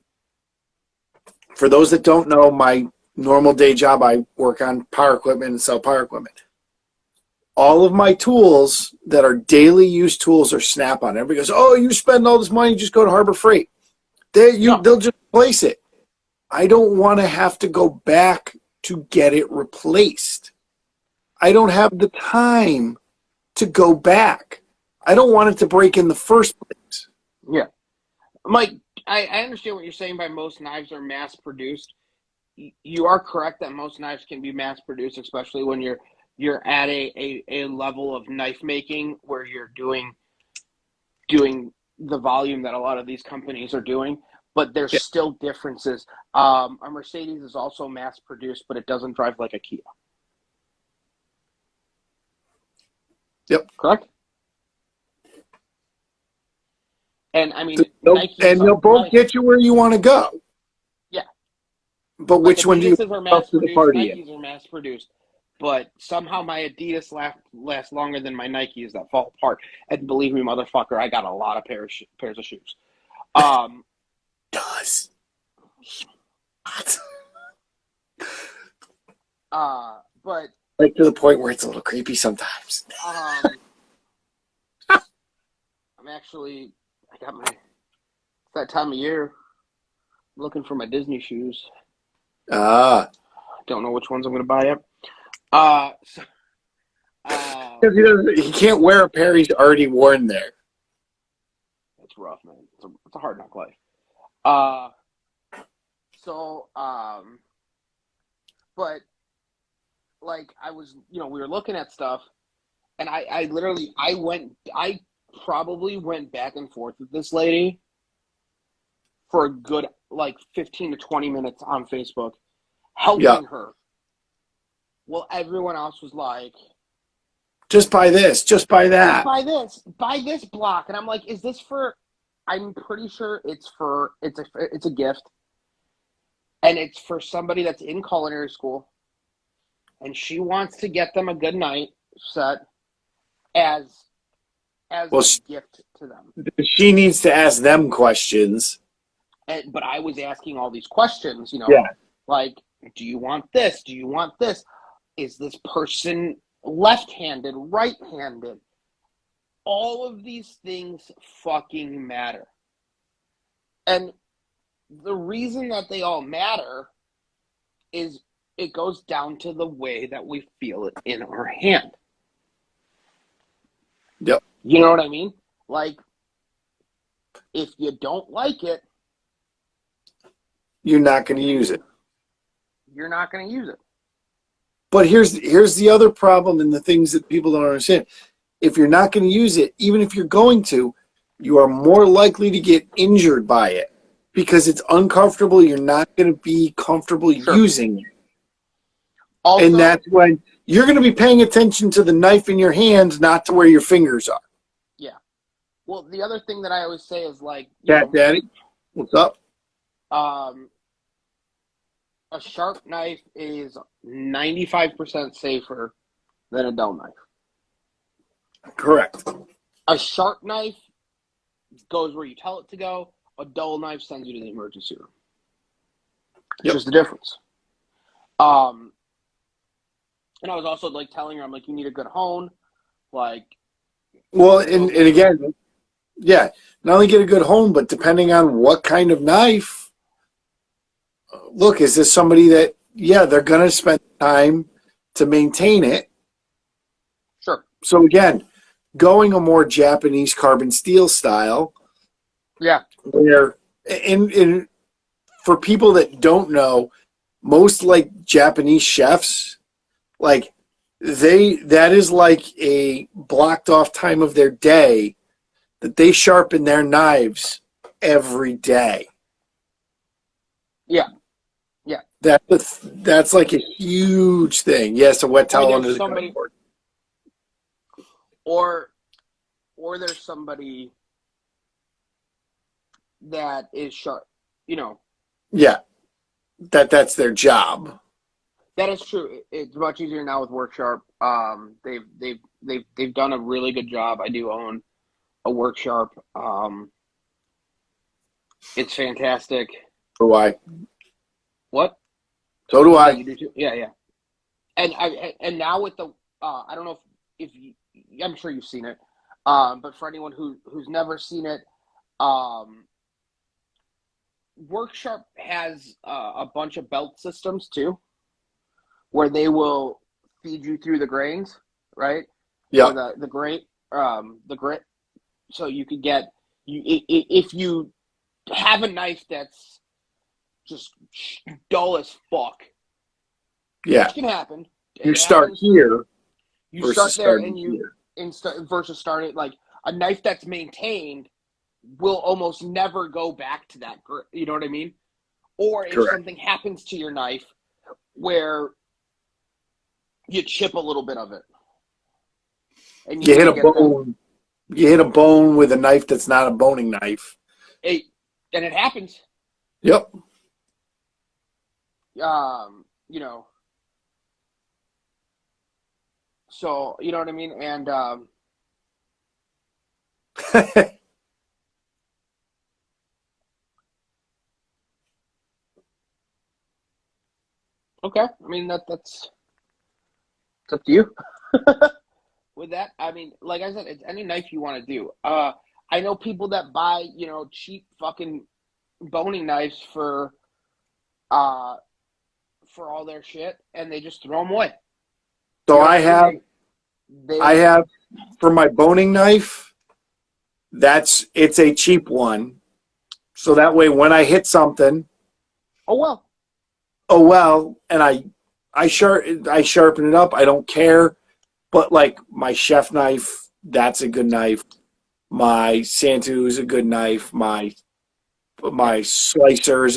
For those that don't know, my normal day job, I work on power equipment and sell power equipment. All of my tools that are daily use tools are Snap-on. Everybody goes, oh, you spend all this money, just go to Harbor Freight. They'll just replace it. I don't want to have to go back to get it replaced. I don't have the time to go back. I don't want it to break in the first place. Yeah. Mike, I understand what you're saying by most knives are mass produced. You are correct that most knives can be mass produced, especially when you're at a level of knife making where you're doing the volume that a lot of these companies are doing. But there's still differences. A Mercedes is also mass produced, but it doesn't drive like a Kia. Yep. Correct? And I mean, they'll both get you where you want to go. Yeah. But which one do you are mass produced? party Nikes are mass produced. but somehow my Adidas lasts longer than my Nikes that fall apart. And believe me, motherfucker, I got a lot of pairs of shoes. Does. But Like to the point where it's a little creepy sometimes. I'm actually, it's that time of year, looking for my Disney shoes. Don't know which ones I'm going to buy yet. He can't wear a pair he's already worn there. It's rough, man. It's a hard knock life. But like I was, we were looking at stuff, and I probably went back and forth with this lady for a good 15 to 20 minutes on Facebook, helping her. Well, everyone else was like, just buy this, just buy that. Buy this block. And I'm like, is this for, I'm pretty sure it's a gift. And it's for somebody that's in culinary school. And she wants to get them a good night set as a gift to them. She needs to ask them questions. But I was asking all these questions, like, do you want this? Do you want this? Is this person left-handed, right-handed? All of these things fucking matter. And the reason that they all matter is it goes down to the way that we feel it in our hand. Yep. You know what I mean? Like, if you don't like it, you're not going to use it. You're not going to use it. But here's the other problem and the things that people don't understand. If you're not going to use it, even if you're going to, you are more likely to get injured by it because it's uncomfortable. You're not going to be comfortable using it. Also, and that's when you're going to be paying attention to the knife in your hand, not to where your fingers are. Yeah. Well, the other thing that I always say is Cat Daddy, what's up? A sharp knife is 95% safer than a dull knife. Correct. A sharp knife goes where you tell it to go. A dull knife sends you to the emergency room. It's just the difference. And I was also telling her, I'm like, you need a good hone. Well, and again, not only get a good hone, but depending on what kind of knife. Look, is this somebody that, they're going to spend time to maintain it? Sure. So again, going a more Japanese carbon steel style. Yeah. Where, and for people that don't know, most Japanese chefs, that is a blocked off time of their day that they sharpen their knives every day. Yeah. That's a huge thing. Yes, a wet towel under the cutting board. Or there's somebody that is sharp, Yeah, that's their job. That is true. It's much easier now with Work Sharp. They've done a really good job. I do own a Work Sharp. It's fantastic. So do I. What? So do I. You do too? Yeah. And now with the I don't know if you, I'm sure you've seen it. But for anyone who's never seen it, Worksharp has a bunch of belt systems too, where they will feed you through the grains, right? Yeah. The grit, so you could get if you have a knife that's just dull as fuck. Yeah, which can happen. You start here. You start there, and versus starting a knife that's maintained will almost never go back to that grip. You know what I mean? Or if something happens to your knife where you chip a little bit of it, and you hit a bone. You hit a bone with a knife that's not a boning knife. And it happens. Yep. So, you know what I mean? And okay, I mean that's it's up to you. With that, I mean, like I said, it's any knife you want to do. I know people that buy, cheap fucking boning knives uh for all their shit, and they just throw them away. So You know I what have, mean? They I have for my boning knife. It's a cheap one. So that way, when I hit something, oh well, oh well, and I sharpen it up. I don't care. But like my chef knife, that's a good knife. My Santu is a good knife. My slicer is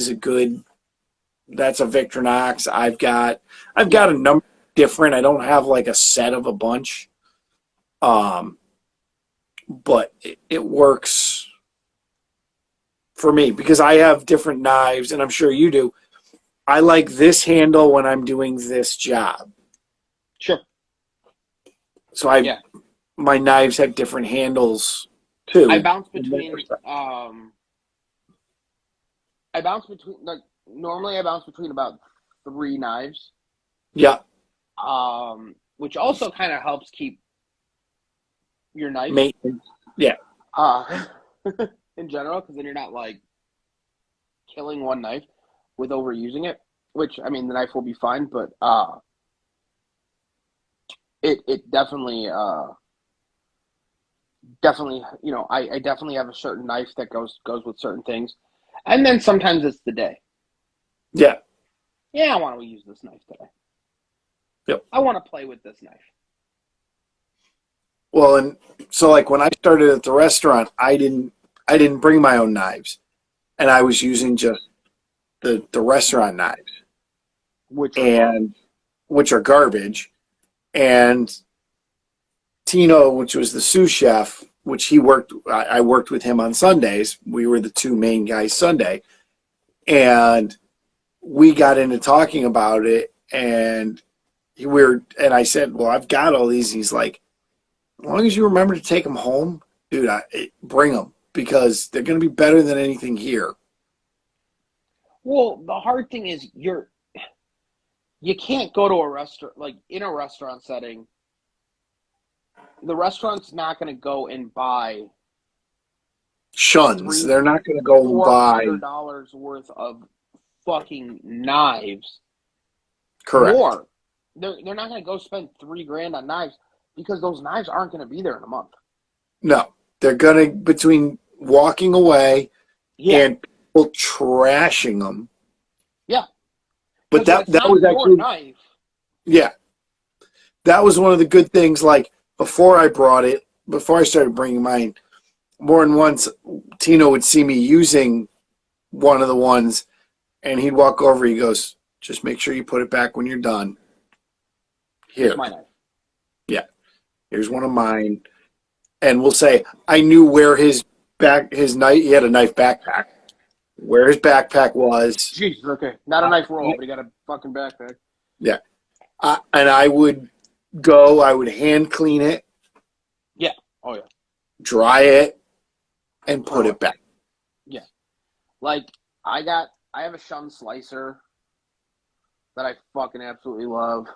a good. That's a Victorinox. I've got a number different. I don't have like a set of a bunch. But it works for me because I have different knives, and I'm sure you do. I like this handle when I'm doing this job. sure, So yeah. my knives have different handles too. I bounce between like normally I bounce between about 3 knives. Yeah. Which also kind of helps keep your knife Maintenance. Yeah. uh in general, because then you're not like killing one knife with overusing it. Which I mean, the knife will be fine, but it definitely I definitely have a certain knife that goes with certain things, and then sometimes it's the day. Yeah. Yeah, I want to use this knife today. Yep. I want to play with this knife. Well, and so like when I started at the restaurant, I didn't bring my own knives, and I was using just the restaurant knives, Which are garbage. And Tino, which was the sous chef, which I worked with him on Sundays. We were the two main guys Sunday, and we got into talking about it, and I said, well, I've got all these. He's like, as long as you remember to take them home, dude, bring them because they're going to be better than anything here. well, the hard thing is you can't go to a restaurant, like in a restaurant setting. The restaurant's not going to go and buy Shuns. They're not going to go and buy $400 worth of fucking knives. correct. More. They're not going to go spend $3,000 on knives because those knives aren't going to be there in a month. No, they're going to between walking away and people trashing them. Yeah. But that was actually knife. Yeah. That was one of the good things. Like before I started bringing mine, more than once, Tino would see me using one of the ones, and he'd walk over. He goes, "Just make sure you put it back when you're done." Here's my knife. Yeah, here's one of mine, and we'll say I knew where his knife. He had a knife backpack. Where his backpack was. Jesus, okay, not a knife roll, but he got a fucking backpack. Yeah, and I would hand clean it. Yeah. Oh yeah. Dry it. And put it back. Yeah. Like, I have a shun slicer that I fucking absolutely love.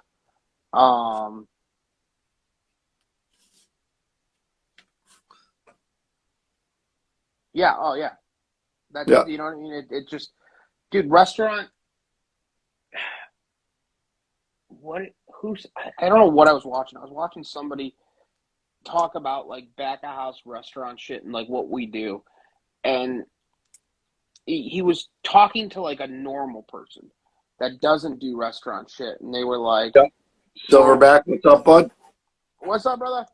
Yeah, oh yeah. That's, you know what I mean? It just, dude, restaurant, I don't know what I was watching. I was watching somebody talk about like back of house restaurant shit and like what we do, and he was talking to like a normal person that doesn't do restaurant shit, and they were like, Silverback, what's up, bud? What's up, brother?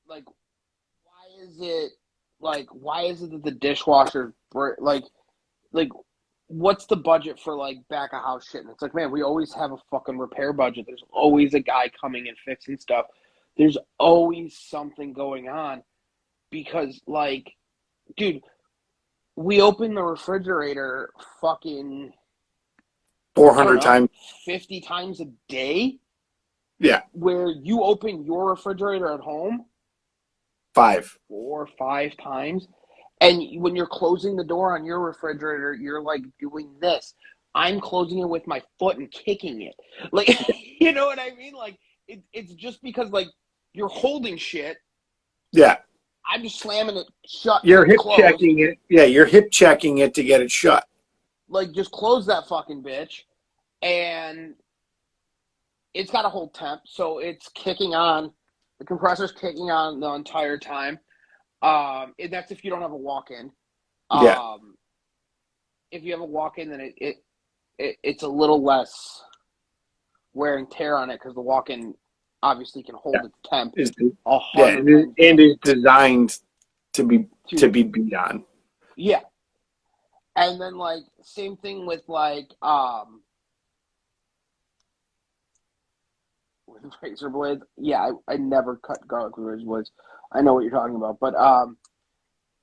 Like why is it that the dishwasher like what's the budget for like back of house shit? And it's like, man, we always have a fucking repair budget. There's always a guy coming and fixing stuff. There's always something going on because, like, dude, we open the refrigerator fucking 400 times, 50 times a day. Yeah. Where you open your refrigerator at home 5. 4 or 5 times, and when you're closing the door on your refrigerator, you're like doing this. I'm closing it with my foot and kicking it. Like, you know what I mean? Like, it's just because, like, you're holding shit. Yeah. I'm just slamming it shut. You're hip closed. checking it. Yeah, you're hip checking it to get it shut. Like, just close that fucking bitch. And it's got to hold temp, so it's kicking on. The compressor's kicking on the entire time. And that's if you don't have a walk-in. Yeah. If you have a walk-in, then it's a little less wear and tear on it because the walk-in obviously can hold its temp. And is designed to be beat on. Yeah. And then, like, same thing with, like, with razor blades. Yeah, I never cut garlic with razor blades. I know what you're talking about, but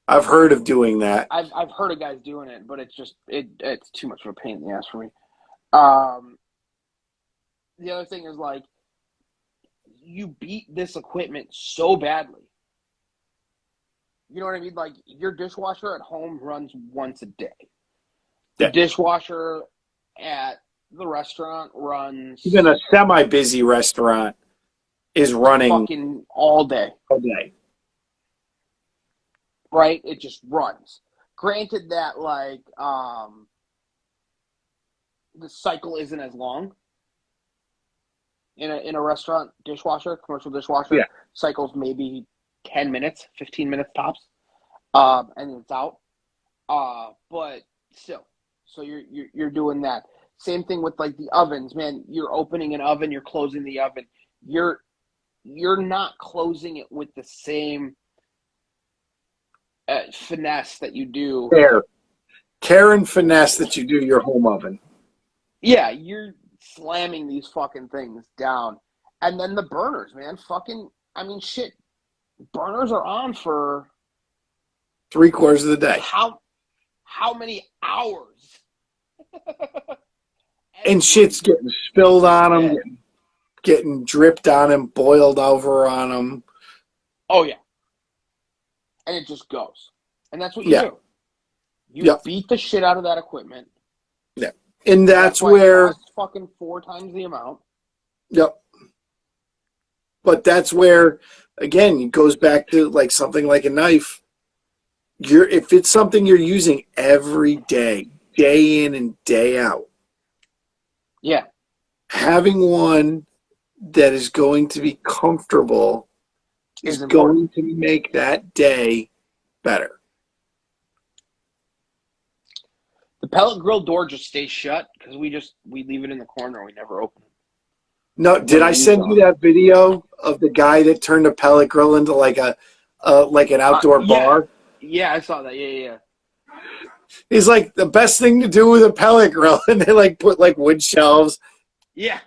I've heard of doing that. I've heard of guys doing it, but it's just it's too much of a pain in the ass for me. The other thing is, like, you beat this equipment so badly. You know what I mean? Like, your dishwasher at home runs once a day. The dishwasher at the restaurant runs. Even a semi-busy restaurant is running fucking all day. All day. Right? It just runs. Granted that, like, the cycle isn't as long. In a restaurant dishwasher, commercial dishwasher, cycles maybe 10 minutes, 15 minutes tops, and it's out. But still, so you're doing that. Same thing with, like, the ovens, man. You're opening an oven, you're closing the oven. You're not closing it with the same finesse that you do. Care and finesse that you do your home oven. Yeah, you're slamming these fucking things down. And then the burners, man. Fucking, I mean, shit. Burners are on for 3/4 of the day. How many hours? And shit's getting spilled on them, getting dripped on them, boiled over on them. Oh, yeah. And it just goes. And that's what you do. You beat the shit out of that equipment. Yeah. And that's why where... it costs fucking 4 times the amount. Yep. But that's where, again, it goes back to, like, something like a knife. If it's something you're using every day, day in and day out. Yeah. Having one that is going to be comfortable is going to make that day better. The pellet grill door just stays shut because we leave it in the corner and we never open it. No, did I send you that video of the guy that turned a pellet grill into like an outdoor bar? Yeah, I saw that. Yeah. He's like, the best thing to do with a pellet grill, and they like put like wood shelves. Yeah.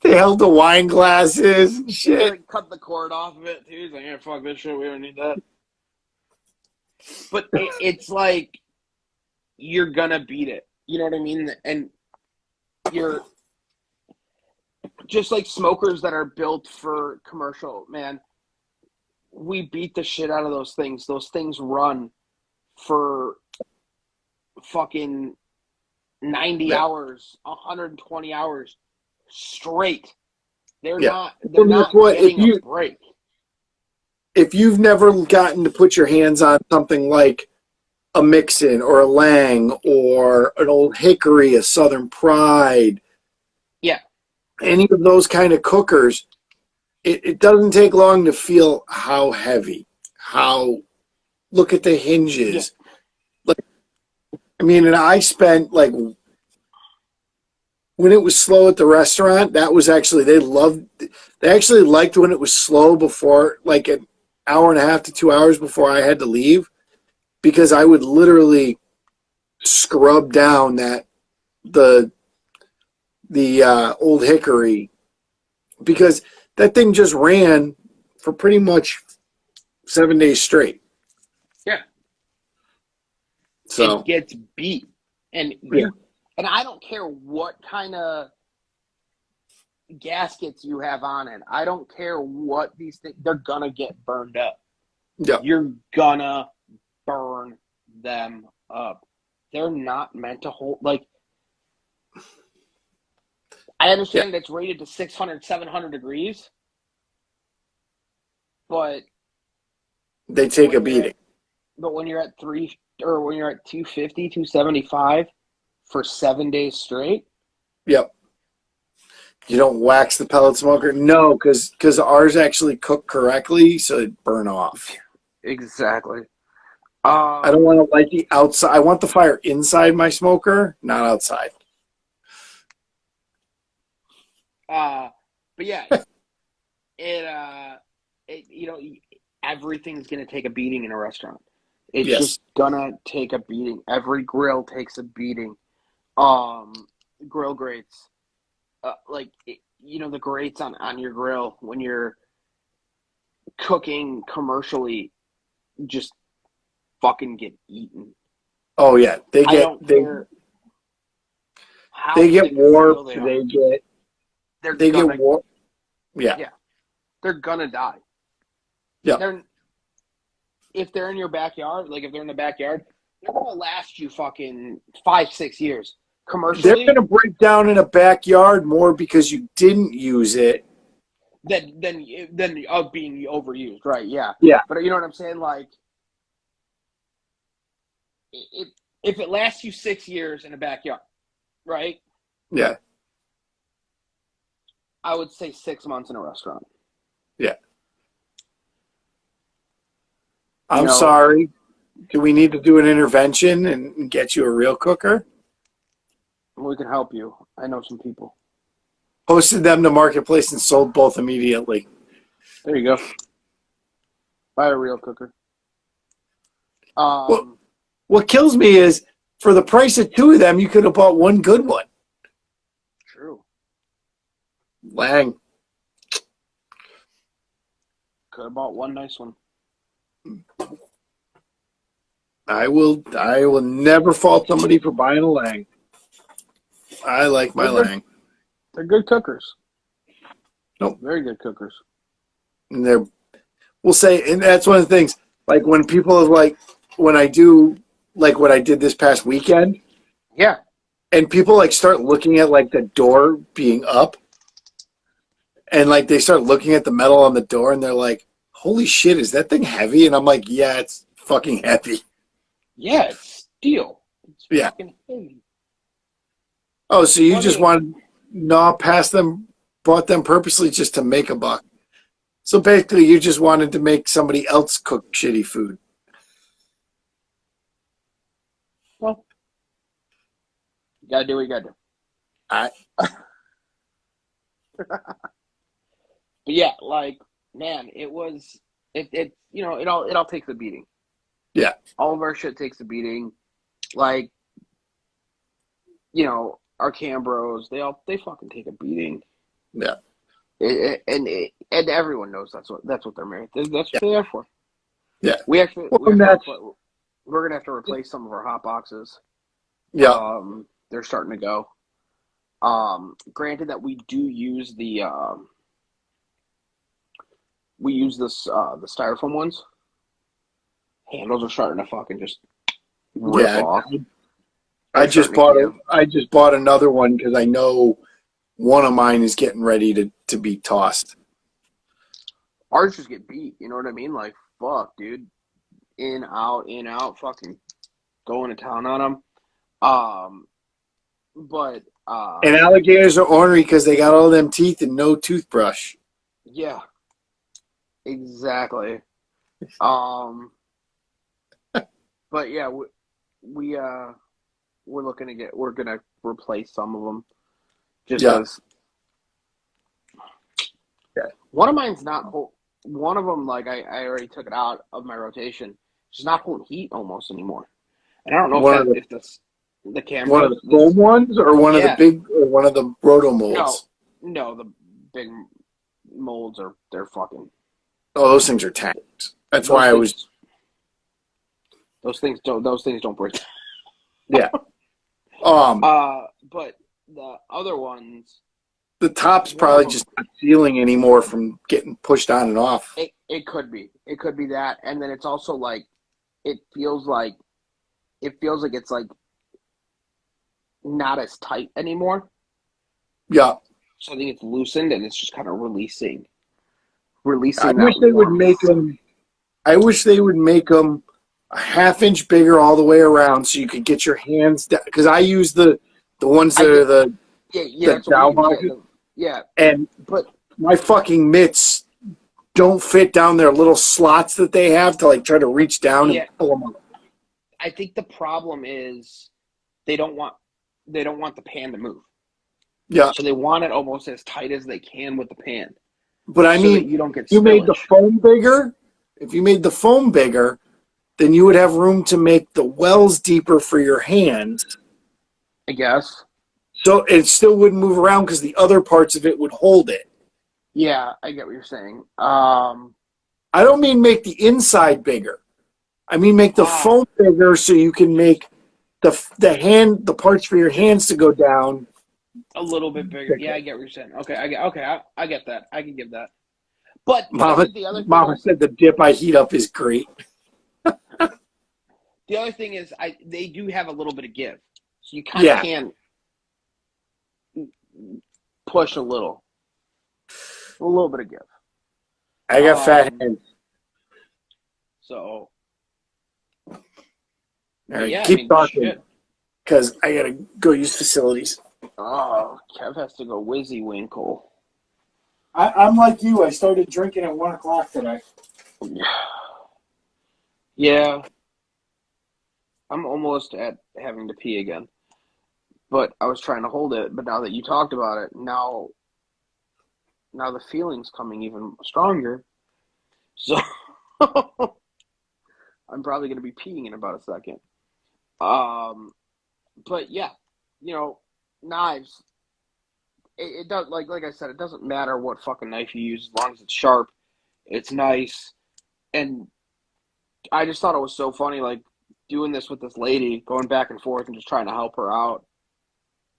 They held the wine glasses and shit. They like cut the cord off of it too. He's like, yeah, fuck this shit. We don't need that. But it's like, you're gonna beat it. You know what I mean? And you're just like smokers that are built for commercial, man. We beat the shit out of those things. Those things run for fucking 90 hours, 120 hours straight. They're not getting a break. If you've never gotten to put your hands on something like a Mixin or a Lang or an Old Hickory, a Southern Pride, any of those kind of cookers, it doesn't take long to feel how heavy, look at the hinges. Like, I mean, and I spent, like, when it was slow at the restaurant, that was actually, they actually liked when it was slow before, like an hour and a half to 2 hours before I had to leave, because I would literally scrub down the Old Hickory, because that thing just ran for pretty much 7 days straight. Yeah. So it gets beat. And and I don't care what kind of gaskets you have on it. I don't care what these things, they're gonna get burned up. Yeah. You're gonna burn them up. They're not meant to hold, like, I understand it's rated to 600, 700 degrees, but they take a beating. But when you're at 250, 275 for 7 days straight. Yep. You don't wax the pellet smoker? No, because ours actually cook correctly, so it burn off. Exactly. I don't want to light the outside. I want the fire inside my smoker, not outside. But yeah, everything's gonna take a beating in a restaurant. It's just gonna take a beating. Every grill takes a beating. Grill grates, the grates on your grill when you're cooking commercially, just fucking get eaten. Oh yeah, they get warped. They get warped. Yeah, they're gonna die. Yeah. If they're in your backyard, like if they're in the backyard, they're gonna last you fucking 5-6 years. Commercially, they're gonna break down in a backyard more because you didn't use it than of being overused, right? Yeah. Yeah. But you know what I'm saying? Like, if it lasts you 6 years in a backyard, right? Yeah. I would say 6 months in a restaurant. Yeah. I'm sorry. Do we need to do an intervention and get you a real cooker? We can help you. I know some people. Posted them to Marketplace and sold both immediately. There you go. Buy a real cooker. What kills me is for the price of two of them, you could have bought one good one. True. Lang. Could have bought one nice one. I will never fault somebody for buying a Lang. I like my Lang. They're good cookers. Nope. Very good cookers. And we'll say, and that's one of the things, like when people are like, when I do like what I did this past weekend. Yeah. And people like start looking at like the door being up. And like they start looking at the metal on the door and they're like, holy shit, is that thing heavy? And I'm like, yeah, it's fucking heavy. Yeah, it's steel. It's fucking heavy. Oh, so you just wanted gnaw past them, bought them purposely just to make a buck. So basically you just wanted to make somebody else cook shitty food. Well, you gotta do what you gotta do. But yeah, like, man, it all takes a beating. Yeah. All of our shit takes a beating. Like, our Cambros, they fucking take a beating. Yeah. And everyone knows that's what they're made. That's what they're there for. Yeah. We're gonna have to replace some of our hot boxes. Yeah. They're starting to go. Granted that we do use the the styrofoam ones. Handles are starting to fucking just rip off. I just bought another one because I know one of mine is getting ready to be tossed. Ours just get beat, you know what I mean? Like, fuck, dude. In, out, fucking going to town on them. And alligators are ornery because they got all them teeth and no toothbrush. Yeah. Exactly. But yeah, we're gonna replace some of them. Just as one of mine's not one of them, like I already took it out of my rotation. It's not holding heat almost anymore. And I don't know if the camera, one of the foam ones or one of the big or one of the roto molds. No, the big molds they're fucking. Oh, those things are tanks. That's why I was. Those things don't break. Yeah. But the other ones, The top's probably just not sealing anymore from getting pushed on and off. It could be. It could be that. And then it's also like, it feels like it's like not as tight anymore. Yeah. So I think it's loosened and it's just kind of releasing. I wish they would make them. I wish they would make them a half-inch bigger all the way around, so you could get your hands down. Because I use the ones that are the Damascus. Yeah, but my fucking mitts don't fit down their little slots that they have to like try to reach down and pull them up. I think the problem is they don't want the pan to move. Yeah. So they want it almost as tight as they can with the pan. But I mean, you don't get you made the foam bigger. If you made the foam bigger, then you would have room to make the wells deeper for your hands. I guess. So it still wouldn't move around because the other parts of it would hold it. Yeah, I get what you're saying. I don't mean make the inside bigger. I mean make the foam bigger so you can make the parts for your hands to go down a little bit bigger. Yeah, I get what you're saying. Okay, I get that. I can give that. But Mama said the dip I heat up is great. The other thing is they do have a little bit of give. So you kind of can push a little bit of give. I got fat hands. So all right, keep talking because I gotta go use facilities. Oh, Kev has to go whizzy winkle. I'm like you. I started drinking at 1 o'clock today. Yeah. I'm almost at having to pee again. But I was trying to hold it. But now that you talked about it, now the feeling's coming even stronger. So I'm probably going to be peeing in about a second. But yeah, knives. It does like I said, it doesn't matter what fucking knife you use as long as it's sharp, it's nice. And I just thought it was so funny, like doing this with this lady, going back and forth and just trying to help her out.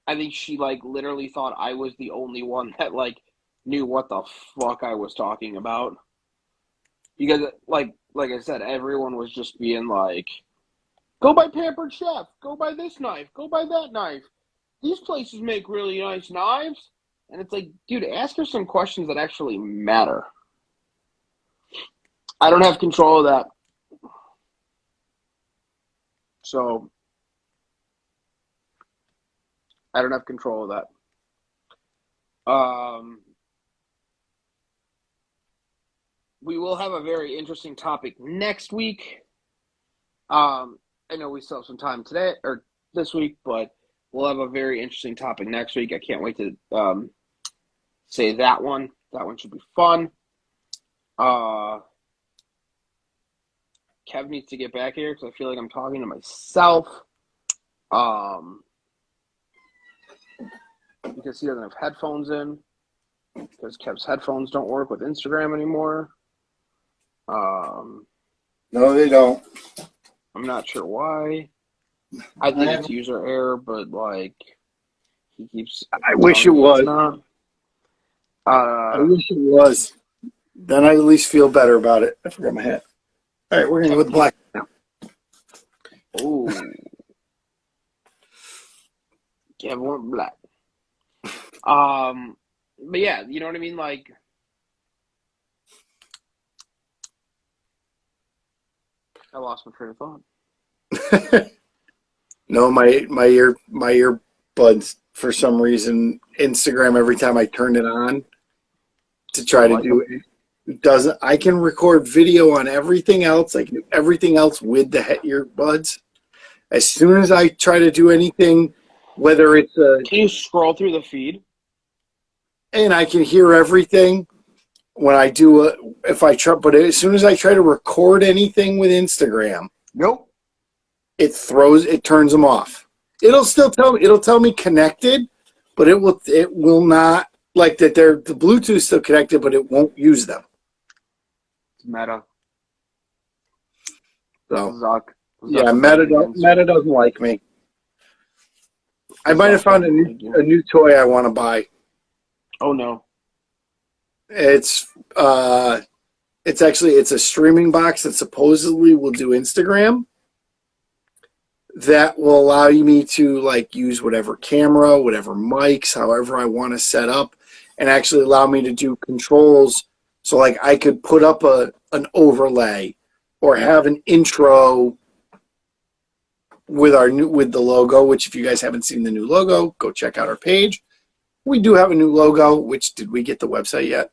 I think she like literally thought I was the only one that like knew what the fuck I was talking about. Because like I said, everyone was just being like, go buy Pampered Chef, go buy this knife, go buy that knife. These places make really nice knives. And it's like, dude, ask her some questions that actually matter. I don't have control of that. So, I don't have control of that. We will have a very interesting topic next week. I know we still have some time today, or this week, but we'll have a very interesting topic next week. I can't wait to say that one. That one should be fun. Kev needs to get back here because I feel like I'm talking to myself. Because he doesn't have headphones in. Because Kev's headphones don't work with Instagram anymore. No, they don't. I'm not sure why. I think it's user error, but like he keeps. I wish it was. I wish it was. Then I at least feel better about it. I forgot my hat. All right, we're gonna go with black now. Ooh. Kev went black. But yeah, you know what I mean? Like, I lost my train of thought. No, my earbuds for some reason Instagram every time I turn it on to try to do it doesn't. I can record video on everything else. I can do everything else with the earbuds. As soon as I try to do anything, whether it's can you scroll through the feed? And I can hear everything when I do if I try. But as soon as I try to record anything with Instagram, nope. It turns them off. It'll still tell me connected, but it will not like that. The Bluetooth still connected, but it won't use them. It's Meta. So Zuck yeah, Meta doesn't like me. I might have found a new toy I want to buy. Oh no. It's it's a streaming box that supposedly will do Instagram. That will allow me to like use whatever camera, whatever mics, however I want to set up, and actually allow me to do controls. So like I could put up an overlay or have an intro with the logo. Which if you guys haven't seen the new logo, go check out our page. We do have a new logo. Which did we get the website yet?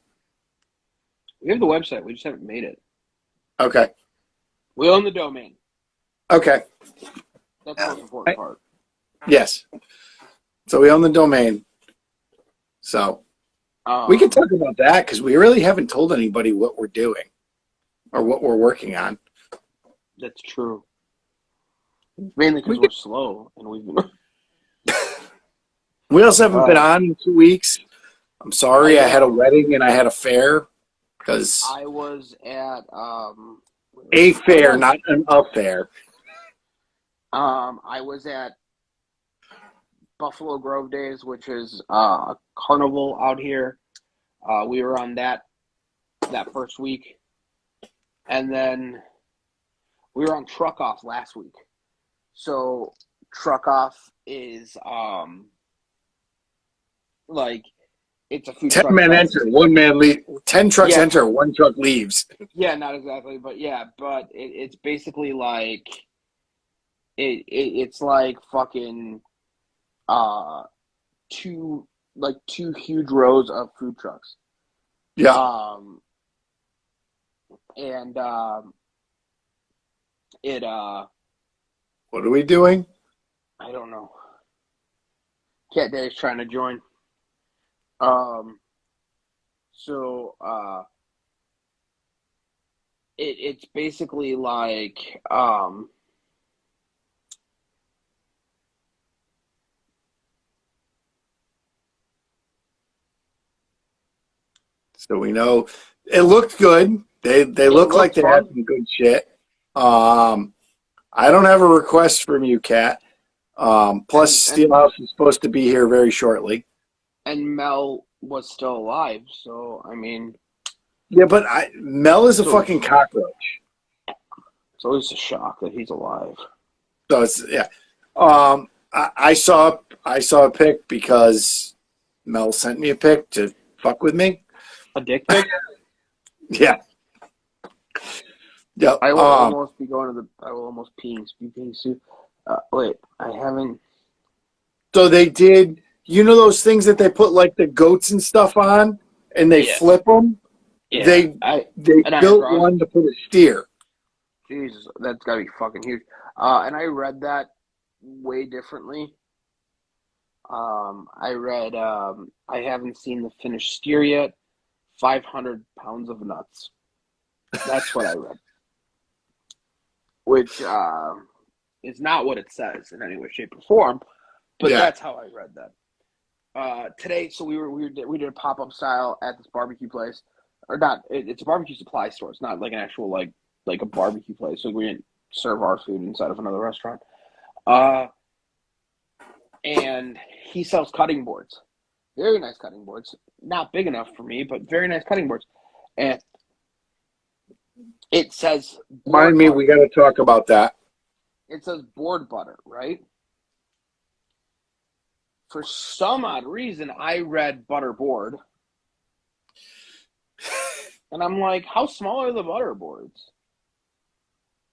We have the website. We just haven't made it. Okay. We own the domain. Okay. That's the most important part. Yes. So we own the domain. So we can talk about that because we really haven't told anybody what we're doing or what we're working on. That's true. Mainly because we're slow and we've been. We also haven't been on in 2 weeks. I'm sorry. I had a wedding and I had a fair because I was at a fair, not an affair. I was at Buffalo Grove Days, which is a carnival out here. We were on that first week, and then we were on Truck Off last week. So Truck Off is like it's a food 10 truck men fest. enter, 1 man leave. 10 trucks enter, 1 truck leaves. Yeah, not exactly, but yeah, it's basically like it's like fucking two huge rows of food trucks. Yeah. And what are we doing? I don't know. Cat Daddy's trying to join. So it's basically like so we know it looked good. They look like they had some good shit. I don't have a request from you, Kat. Plus, Steelhouse is supposed to be here very shortly. And Mel was still alive, so I mean. Yeah, but Mel is a fucking cockroach. It's always a shock that he's alive. So it's I saw a pic because Mel sent me a pic to fuck with me. A dick pic? Yeah. Yeah. I will almost be going to I will almost be peeing soon. Wait, I haven't. So they did. You know those things that they put like the goats and stuff on, and they flip them. Yeah. They built one to put a steer. Jesus, that's gotta be fucking huge. And I read that way differently. I read I haven't seen the finished steer yet. 500 pounds of nuts. That's what I read. Which is not what it says in any way, shape, or form. But that's how I read that. Today, so we did a pop-up style at this barbecue place. Or not, it's a barbecue supply store. It's not like an actual like a barbecue place. So we didn't serve our food inside of another restaurant. And he sells cutting boards. Very nice cutting boards. Not big enough for me, but very nice cutting boards. And it says... Remind me, we got to talk about that. It says board butter, right? For some odd reason, I read butter board. And I'm like, how small are the butter boards?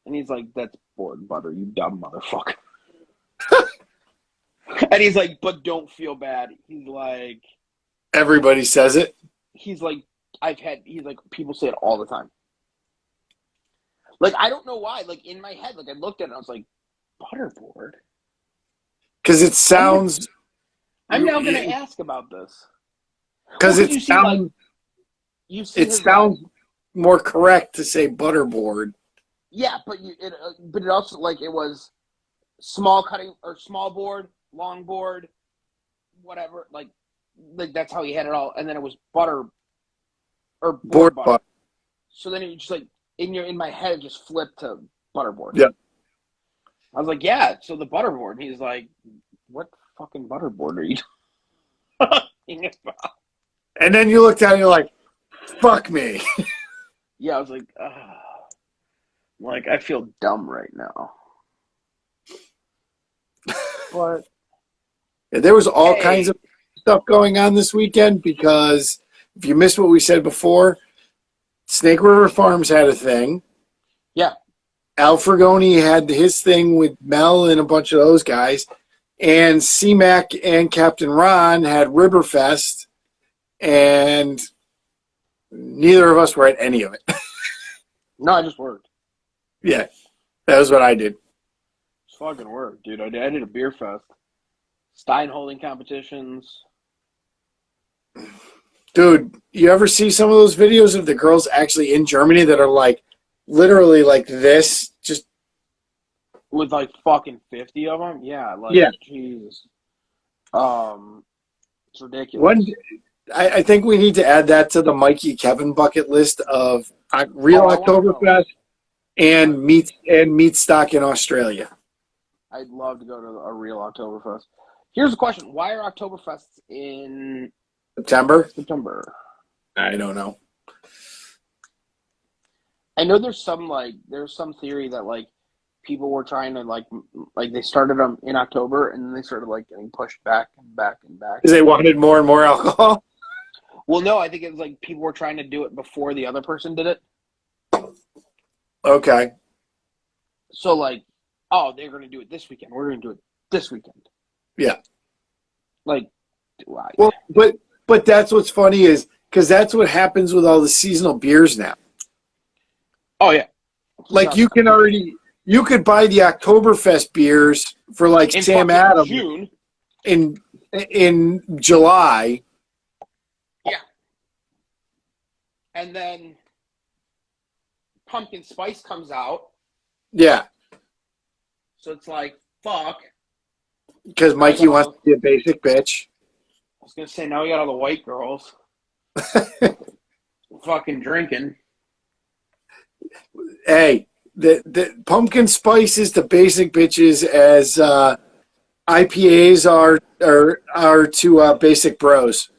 And he's like, that's board butter, you dumb motherfucker. And he's like, but don't feel bad. He's like... Everybody says it. He's like, he's like, people say it all the time. Like, I don't know why. Like, in my head, like, I looked at it and I was like, butterboard? Because it sounds... I'm now going to ask about this. Because it sounds... It sounds more correct to say butterboard. Yeah, but it also, like, it was small cutting, or small board, long board, whatever, like that's how he had it all, and then it was butter, or board butter. So then it just like in my head it just flipped to butterboard. Yeah. I was like, yeah, so the butterboard. And he's like, what fucking butterboard are you talking about? And then you looked at it and you're like, fuck me. Yeah, I was like, like I feel dumb right now. But There was all hey, kinds of stuff going on this weekend because if you missed what we said before, Snake River Farms had a thing. yeah, Al Fragoni had his thing with Mel and a bunch of those guys. And C-Mac and Captain Ron had Riverfest. And neither of us were at any of it. no, I just worked. Yeah, that was what I did. It's fucking work, dude. I did a beer fest, Stein holding competitions. Dude, you ever see some of those videos of the girls actually in Germany that are like literally like this? Just With like fucking 50 of them? Yeah, like, yeah. Jesus. It's ridiculous. One, I think we need to add that to the Mikey Kevin bucket list of real Oktoberfest and meat stock in Australia. I'd love to go to a real Oktoberfest. Here's the question: why are Oktoberfests in September? I don't know. I know there's some theory that like people were trying to like they started them in October and then they started like getting pushed back and back and back. Because they wanted more and more alcohol? Well, no, I think it was like people were trying to do it before the other person did it. Okay. So like, oh, they're going to do it this weekend. We're going to do it this weekend. Yeah. Like, well, but that's what's funny is because that's what happens with all the seasonal beers now. Oh yeah. Like you could buy the Oktoberfest beers for like in Sam Adams June. in July. Yeah. And then pumpkin spice comes out. Yeah. So it's like, fuck. Because Mikey wants to be a basic bitch. I was going to say, now we got all the white girls fucking drinking. Hey, the pumpkin spice is the basic bitches as IPAs are to basic bros.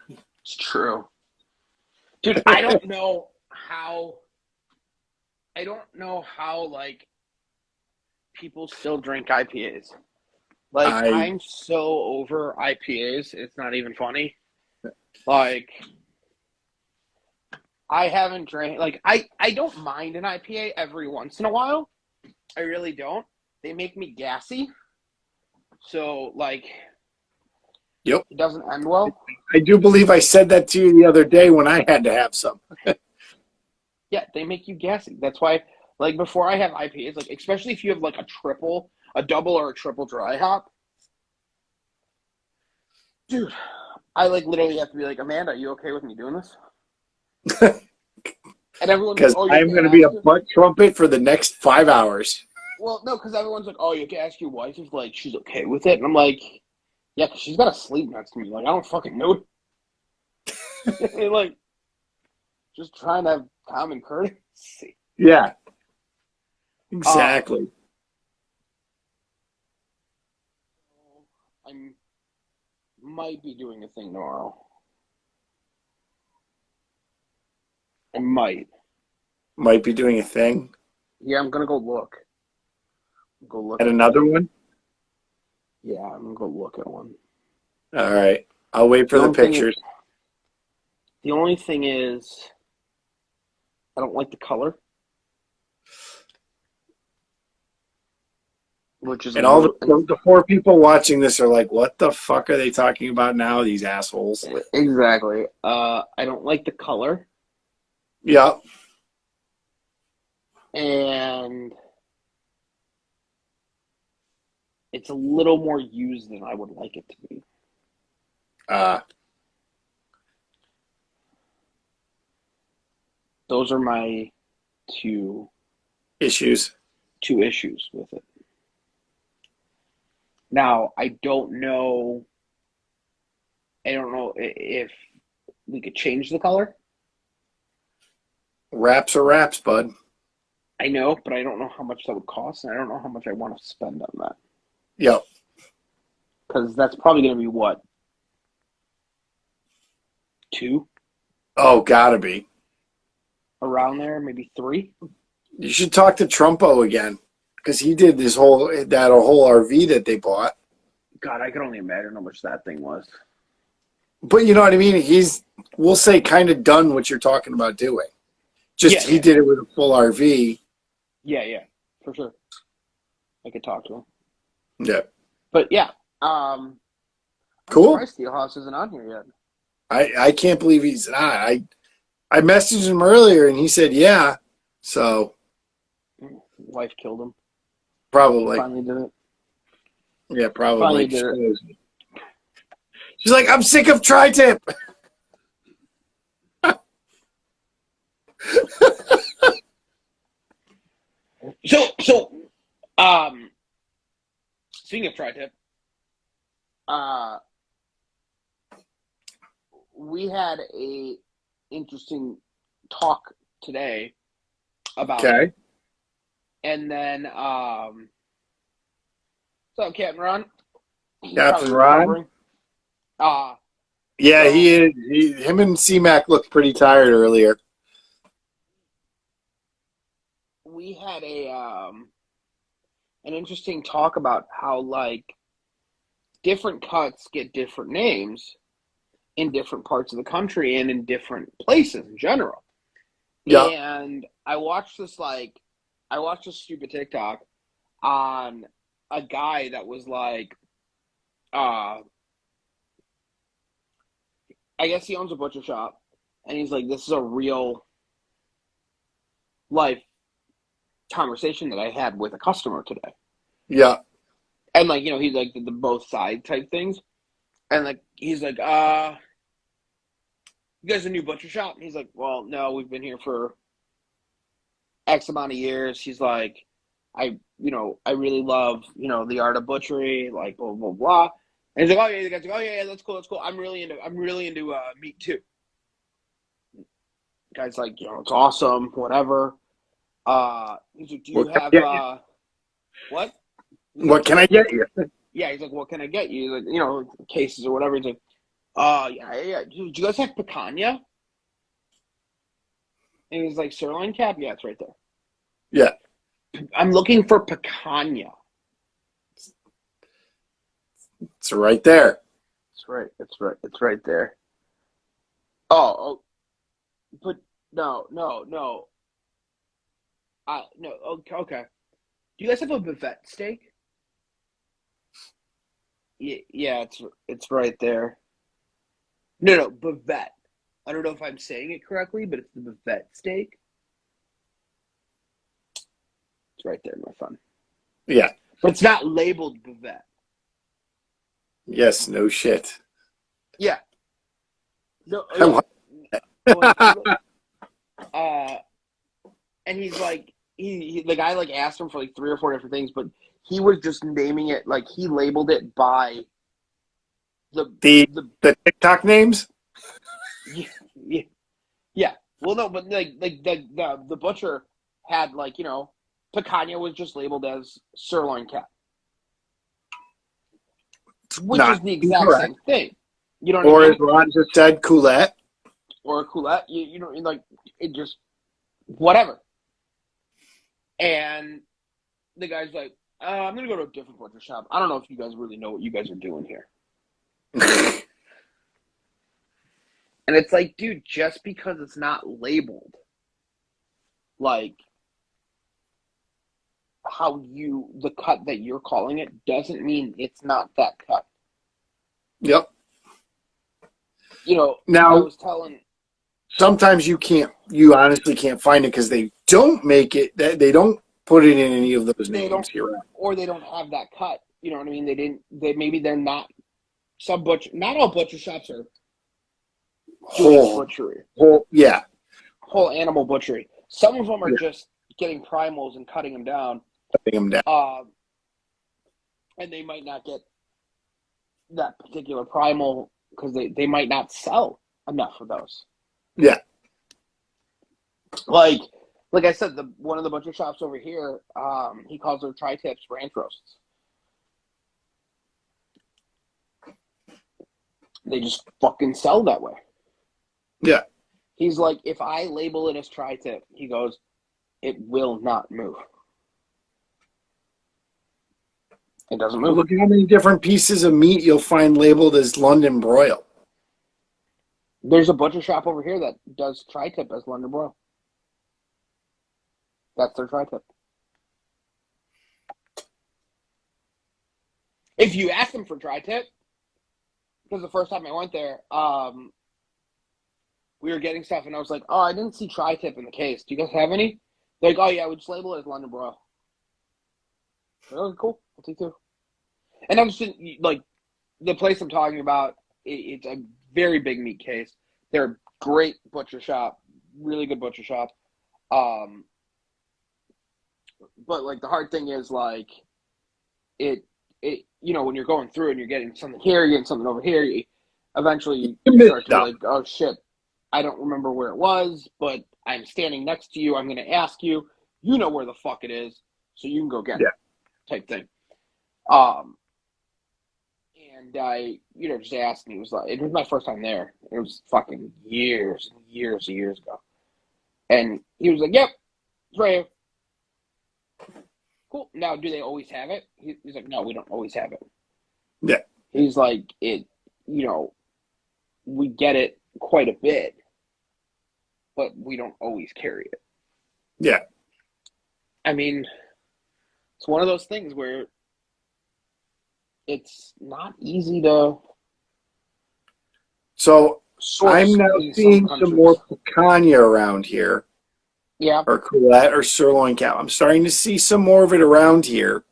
It's true. Dude, I don't know how like people still drink IPAs. Like I'm so over IPAs, it's not even funny. Like I haven't drank like I don't mind an IPA every once in a while. I really don't. They make me gassy. So like yep. It doesn't end well. I do believe I said that to you the other day when I had to have some. Yeah, they make you gassy. That's why like before I have IPAs, like especially if you have like a double or a triple dry hop. Dude, I like literally have to be like, Amanda, are you okay with me doing this? And everyone's because like, I'm going to be a butt trumpet for the next 5 hours. Well, no, because everyone's like, oh, you can ask your wife if like she's okay with it, and I'm like, yeah, because she's got to sleep next to me. Like I don't fucking know. Like, just trying to have common courtesy. Yeah, exactly. I might be doing a thing tomorrow. I might be doing a thing. Yeah, I'm gonna go look. At another one. Yeah, I'm gonna go look at one. All right, I'll wait for the pictures. The only thing is, I don't like the color. Which is and all the 4 people watching this are like, what the fuck are they talking about now, these assholes? Exactly. I don't like the color. Yeah. And it's a little more used than I would like it to be. Those are my two issues with it. Now, I don't know if we could change the color. Wraps are wraps, bud. I know, but I don't know how much that would cost, and I don't know how much I want to spend on that. Yep. Because that's probably going to be, what, 2. Oh, gotta be. Around there, maybe 3. You should talk to Trumpo again because he did that whole RV that they bought. God, I can only imagine how much that thing was. But you know what I mean? We'll say, kind of done what you're talking about doing. Just he did it with a full RV. Yeah, for sure. I could talk to him. Yeah. But yeah, cool. I'm surprised Steelhouse isn't on here yet. I can't believe he's not. I messaged him earlier and he said yeah. So Wife killed him. probably. Finally did it. Yeah, probably. Finally did it. She's like, I'm sick of tri-tip. So, speaking of tri-tip, we had a interesting talk today about it. And then, so Captain Ron? Captain Ron? Yeah, so, he is. Him and C-Mac looked pretty tired earlier. We had an interesting talk about how, like, different cuts get different names in different parts of the country and in different places in general. Yeah. And I watched this stupid TikTok on a guy that was like, I guess he owns a butcher shop, and he's like, this is a real life conversation that I had with a customer today. Yeah. And like, you know, he's like the both side type things. And like, he's like, you guys a new butcher shop? And he's like, well, no, we've been here for X amount of years. He's like, I really love, the art of butchery, like blah, blah, blah. And he's like, oh yeah, the guy's like, oh yeah, that's cool. I'm really into meat too. The guy's like, it's awesome, whatever. He's like, do you have what? What can I get you? Yeah, he's like, what can I get you? He's like, cases or whatever. He's like, yeah. Do you guys have picanha? And he's like, sirloin cap? Yeah, it's right there. Yeah. I'm looking for picanha. It's right there. It's right there. Oh, but no. No, okay. Do you guys have a buffet steak? Yeah, it's right there. No, buffet. I don't know if I'm saying it correctly, but it's the buffet steak. It's right there, my friend. Yeah. But it's not labeled buffet. Yes, no shit. Yeah. No. And he's like, the guy like asked him for like 3 or 4 different things, but he was just naming it, like he labeled it by the TikTok names. Yeah. Well, no, but like the butcher had like picanha was just labeled as sirloin cap, which is the exact same thing. You know what I mean? Or as Ron just said, coulette. Or a coulette. Like it just whatever. And the guy's like, I'm going to go to a different butcher shop. I don't know if you guys really know what you guys are doing here. And it's like, dude, just because it's not labeled, like, the cut that you're calling it doesn't mean it's not that cut. Yep. Now, I was telling... Sometimes you honestly can't find it because they don't make it, they don't put it in any of those names here. Or they don't have that cut. You know what I mean? Maybe they're not, not all butcher shops are whole butchery. Whole animal butchery. Some of them are just getting primals and cutting them down. And they might not get that particular primal because they might not sell enough of those. Yeah. Like I said, one of the butcher shops over here, he calls their tri-tips ranch roasts. They just fucking sell that way. Yeah. He's like, if I label it as tri-tip, he goes, it will not move. It doesn't move. Look at how many different pieces of meat you'll find labeled as London broil. There's a butcher shop over here that does tri-tip as London broil. That's their tri-tip. If you ask them for tri-tip, because the first time I went there, we were getting stuff, and I was like, oh, I didn't see tri-tip in the case. Do you guys have any? They're like, oh, yeah, we just label it as London broil. Oh, cool. I'll take two. And I'm just, like, the place I'm talking about, it's a very big meat case. They're a great butcher shop, really good butcher shop. But, like, the hard thing is, like, it you know, when you're going through and you're getting something here, you're getting something over here, eventually you start to like, oh, shit, I don't remember where it was, but I'm standing next to you. I'm going to ask you. You know where the fuck it is, so you can go get it, type thing. And I, just asked, and it was my first time there. It was fucking years and years and years ago. And he was like, yep, it's right here. Cool. Now, do they always have it? He's like, no, we don't always have it. Yeah. He's like, we get it quite a bit, but we don't always carry it. Yeah. I mean, it's one of those things where it's not easy to. So I'm now seeing some more picanha around here. Yeah. Or Colette or sirloin cow. I'm starting to see some more of it around here,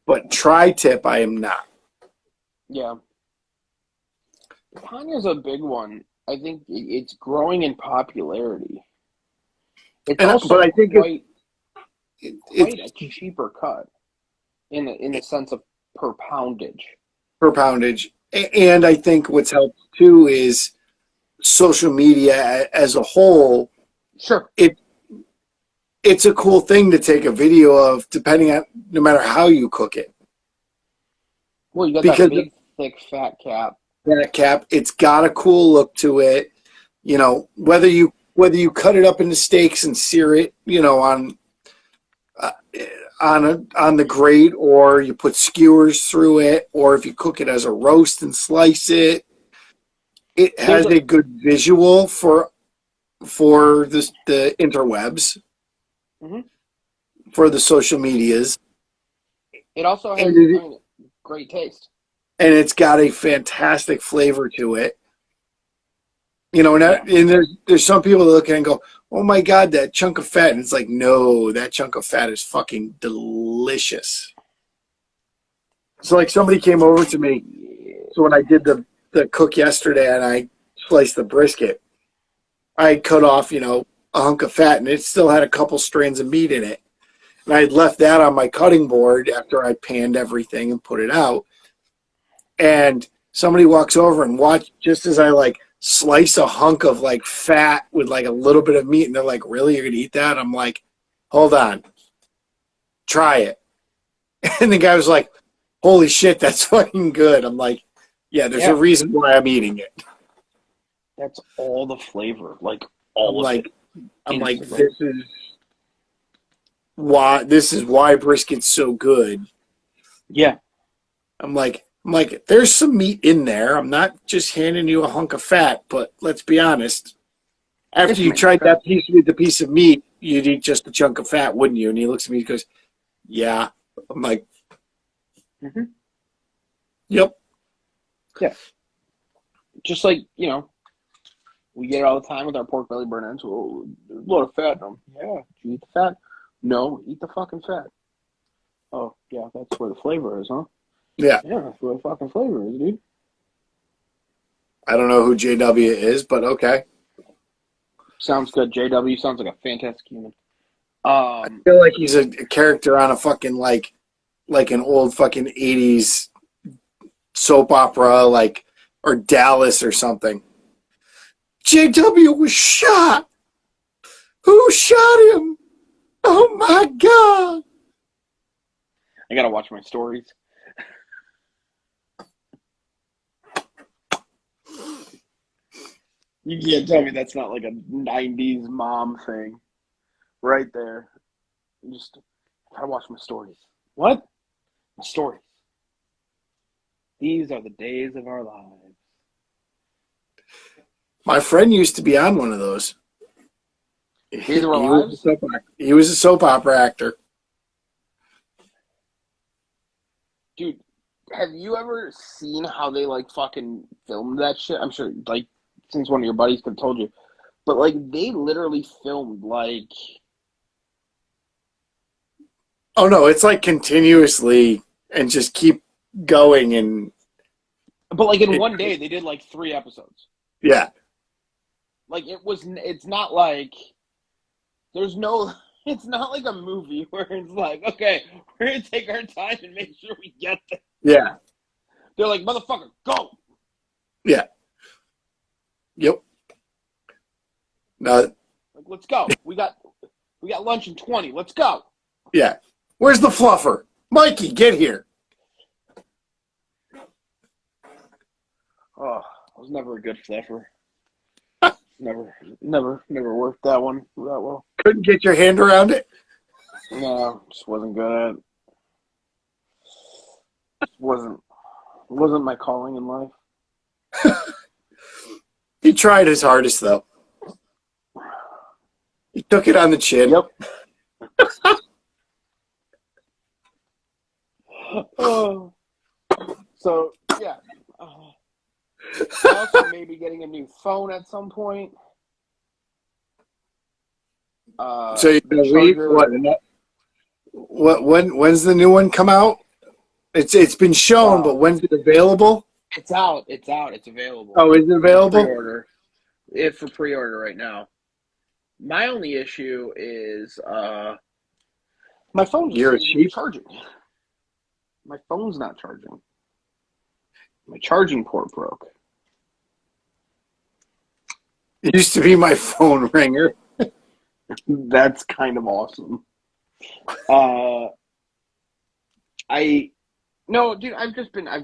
but tri-tip I am not. Yeah. Picanha's a big one. I think it's growing in popularity. It's also I think quite a cheaper cut in the sense of per poundage. Per poundage. And I think what's helped too is social media as a whole. Sure. It's a cool thing to take a video of, depending on no matter how you cook it. Well, you got that big, thick, fat cap. That cap, it's got a cool look to it. Whether you cut it up into steaks and sear it, on the grate, or you put skewers through it, or if you cook it as a roast and slice it, it has a good visual for the interwebs. Mm-hmm. For the social medias. It also has great taste. And it's got a fantastic flavor to it. And there's some people that look at it and go, oh my God, that chunk of fat. And it's like, no, that chunk of fat is fucking delicious. So like somebody came over to me. So when I did the cook yesterday and I sliced the brisket, I cut off, a hunk of fat, and it still had a couple strands of meat in it. And I had left that on my cutting board after I panned everything and put it out. And somebody walks over and just as I like slice a hunk of like fat with like a little bit of meat, and they're like, really, you're going to eat that? I'm like, hold on. Try it. And the guy was like, holy shit, that's fucking good. I'm like, yeah, there's a reason why I'm eating it. That's all the flavor. Like, all of it. I'm like, this is why brisket's so good. Yeah. I'm like, there's some meat in there. I'm not just handing you a hunk of fat, but let's be honest. After you tried that piece with the piece of meat, you'd eat just a chunk of fat, wouldn't you? And he looks at me and goes, yeah. I'm like, yep. Yeah. Just like, we get it all the time with our pork belly burn ends. Oh, there's a lot of fat in them. Yeah. Did you eat the fat? No, eat the fucking fat. Oh, yeah, that's where the flavor is, huh? Yeah. Yeah, that's where the fucking flavor is, dude. I don't know who JW is, but okay. Sounds good. JW sounds like a fantastic human. I feel like he's a character on a fucking like an old fucking 80s soap opera, or Dallas or something. JW was shot. Who shot him? Oh my God. I gotta watch my stories. You can't tell me that's not like a 90s mom thing right there. You just gotta watch my stories. What? My stories. These are the days of our lives. My friend used to be on one of those. Days of our lives? He was a soap opera actor. Dude, have you ever seen how they like fucking filmed that shit? I'm sure like since one of your buddies could have told you. But like they literally filmed like Oh no, it's like continuously and just keep going and but like in one day they did like 3 episodes. yeah. Like it's not like there's no it's not like a movie where it's like, okay, we're gonna take our time and make sure we get there. Yeah. They're like, motherfucker, go. Yeah. Yep. No. Like, let's go. We got lunch in 20. Let's go. Yeah. Where's the fluffer? Mikey, get here. Oh, I was never a good fluffer. Never worked that one that well. Couldn't get your hand around it? No, just wasn't good at it. Wasn't my calling in life. He tried his hardest though. He took it on the chin. Yep. Oh. So yeah. Also maybe getting a new phone at some point. So you're gonna leave? When's the new one come out? It's been shown, but when's it available? It's out. It's available. Oh, is it available? Pre-order. If for pre-order right now. My only issue is my phone's charging. My phone's not charging. My charging port broke. It used to be my phone ringer. That's kind of awesome. Dude, I've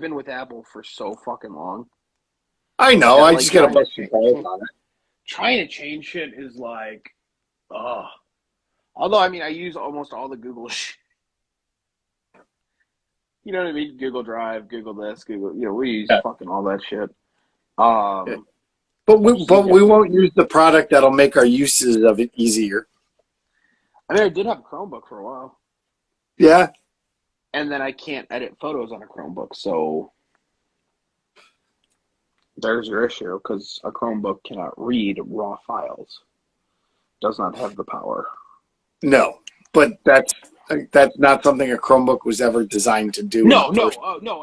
been with Apple for so fucking long. I know. I just got a bunch of calls on it. Trying to change shit is like, although I mean, I use almost all the Google shit. You know what I mean? Google Drive, Google this, Google. You know, we use fucking all that shit. But we won't use the product that'll make our uses of it easier. I mean, I did have a Chromebook for a while. Yeah. And then I can't edit photos on a Chromebook, so there's your issue, because a Chromebook cannot read raw files. Does not have the power. No, but that's not something a Chromebook was ever designed to do. No,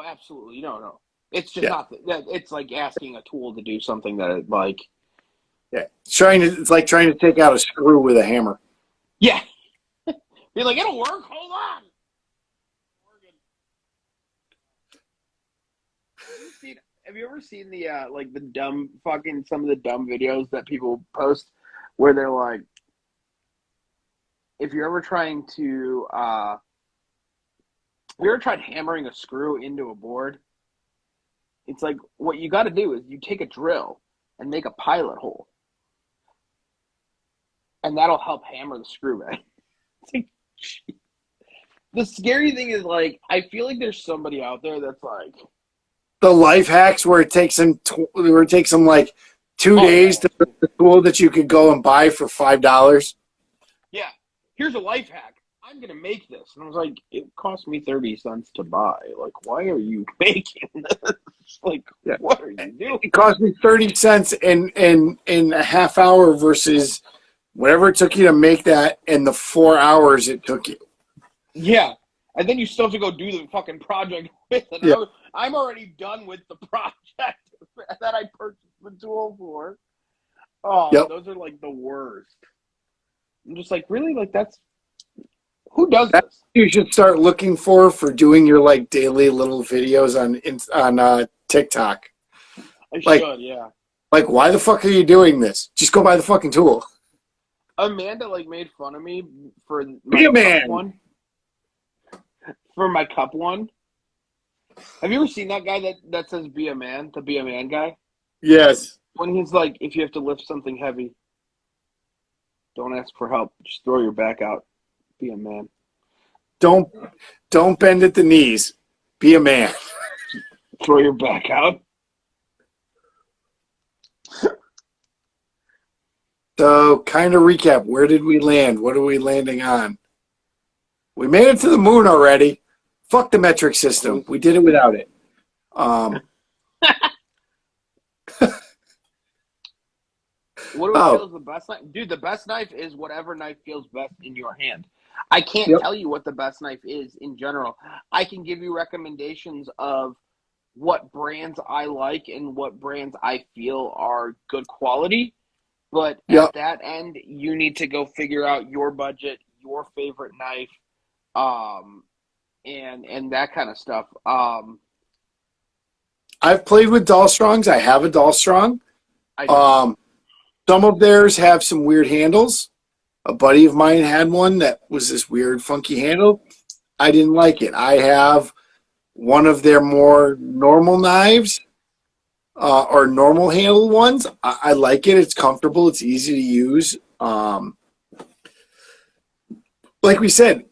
absolutely, no. It's just not. It's like asking a tool to do something that it like. Yeah, it's like trying to take out a screw with a hammer. Yeah, you're like, it'll work. Hold on. Have you ever seen the like the dumb fucking some of the dumb videos that people post where they're like, if you're ever trying to have you ever tried hammering a screw into a board? It's like what you got to do is you take a drill and make a pilot hole, and that'll help hammer the screw back. Like, the scary thing is, like, I feel like there's somebody out there that's like the life hacks where it takes them like 2 days to put the tool that you could go and buy for $5. Yeah, here's a life hack. I'm gonna make this, and I was like, it cost me 30 cents to buy. Like, why are you making this? Like, what are you doing? It cost me 30 cents in a half hour versus whatever it took you to make that in the 4 hours it took you. Yeah, and then you still have to go do the fucking project with it. Yeah. I'm already done with the project that I purchased the tool for. Oh, Those are like the worst. I'm just like, really? Like, who does this? You should start looking for doing your like daily little videos on TikTok. I should, yeah. Like, why the fuck are you doing this? Just go buy the fucking tool. Amanda like made fun of me for Be a man. Cup one. For my cup one. Have you ever seen that guy that says "be a man"? The "be a man" guy. Yes. When he's like, if you have to lift something heavy, don't ask for help. Just throw your back out. Be a man. Don't bend at the knees. Be a man. Throw your back out. So, kind of recap. Where did we land? What are we landing on? We made it to the moon already. Fuck the metric system. We did it without it. What do we feel is the best knife? Dude, the best knife is whatever knife feels best in your hand. I can't tell you what the best knife is in general. I can give you recommendations of what brands I like and what brands I feel are good quality. But at that end, you need to go figure out your budget, your favorite knife, and that kind of stuff. I've played with Dahlstrongs. I have a Dahlstrong. Some of theirs have some weird handles. A buddy of mine had one that was this weird, funky handle. I didn't like it. I have one of their more normal knives, or normal handle ones. I like it. It's comfortable. It's easy to use. Like we said,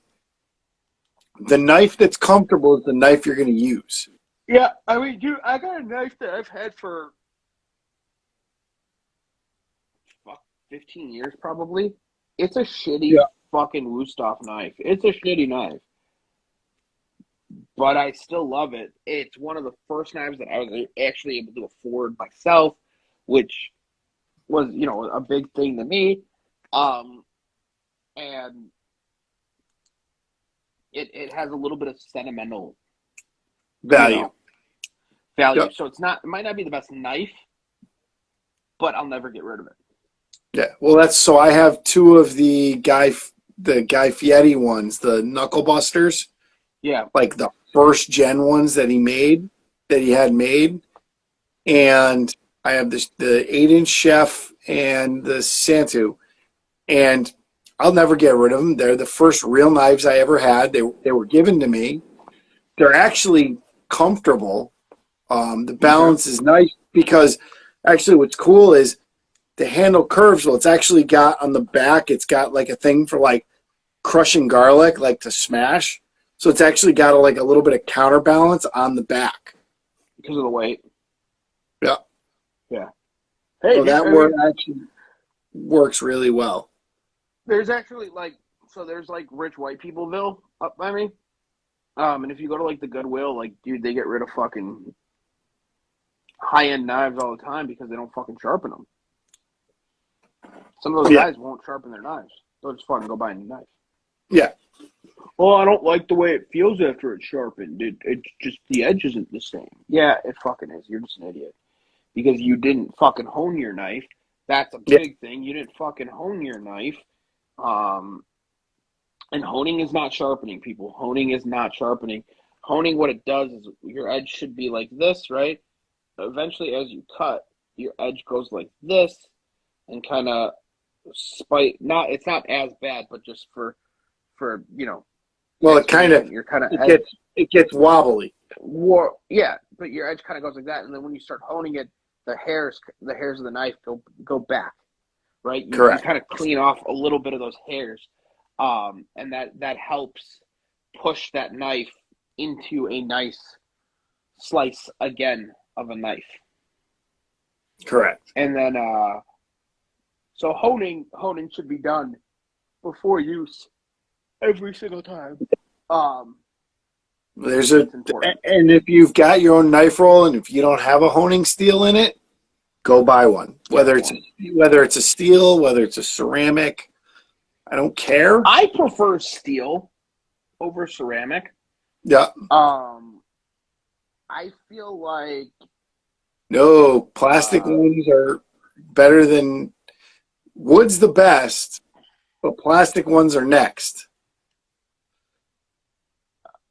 the knife that's comfortable is the knife you're going to use. Yeah, I mean, dude, I got a knife that I've had for 15 years probably. It's a shitty fucking Wusthof knife. It's a shitty knife. But I still love it. It's one of the first knives that I was actually able to afford myself, which was, you know, a big thing to me. And it has a little bit of sentimental value. Yep. So it might not be the best knife, but I'll never get rid of it. Yeah. Well, so I have two of the Guy Fieri ones, the knuckle busters. Yeah. Like the first gen ones that he had made. And I have the 8-inch Chef and the Santu. And I'll never get rid of them. They're the first real knives I ever had. They were given to me. They're actually comfortable. The balance is nice because actually what's cool is the handle curves. Well, it's actually got on the back, it's got like a thing for like crushing garlic, like to smash. So it's actually got a little bit of counterbalance on the back. Because of the weight. Yeah. Yeah. Hey, so that actually works really well. There's actually there's Rich White Peopleville up by me. And if you go to like the Goodwill, like, dude, they get rid of fucking high-end knives all the time because they don't fucking sharpen them. Some of those guys won't sharpen their knives. They'll just fucking go buy a new knife. Yeah. Well, I don't like the way it feels after it's sharpened. It's just the edge isn't the same. Yeah, it fucking is. You're just an idiot. Because you didn't fucking hone your knife. That's a big thing. You didn't fucking hone your knife. And honing is not sharpening, people. Honing is not sharpening. Honing, what it does is your edge should be like this, right? Eventually, as you cut, your edge goes like this and kind of it's not as bad, but just for you know. Well, it gets wobbly. Yeah, but your edge kind of goes like that, and then when you start honing it, the hairs of the knife go back, right? Correct. You kind of clean off a little bit of those hairs, and that helps push that knife into a nice slice again of a knife. Correct. And then, so honing should be done before use every single time. And if you've got your own knife roll and if you don't have a honing steel in it, go buy one. Whether it's a steel, whether it's a ceramic, I don't care. I prefer steel over ceramic. Yeah. I feel like plastic ones are better than wood's the best, but plastic ones are next.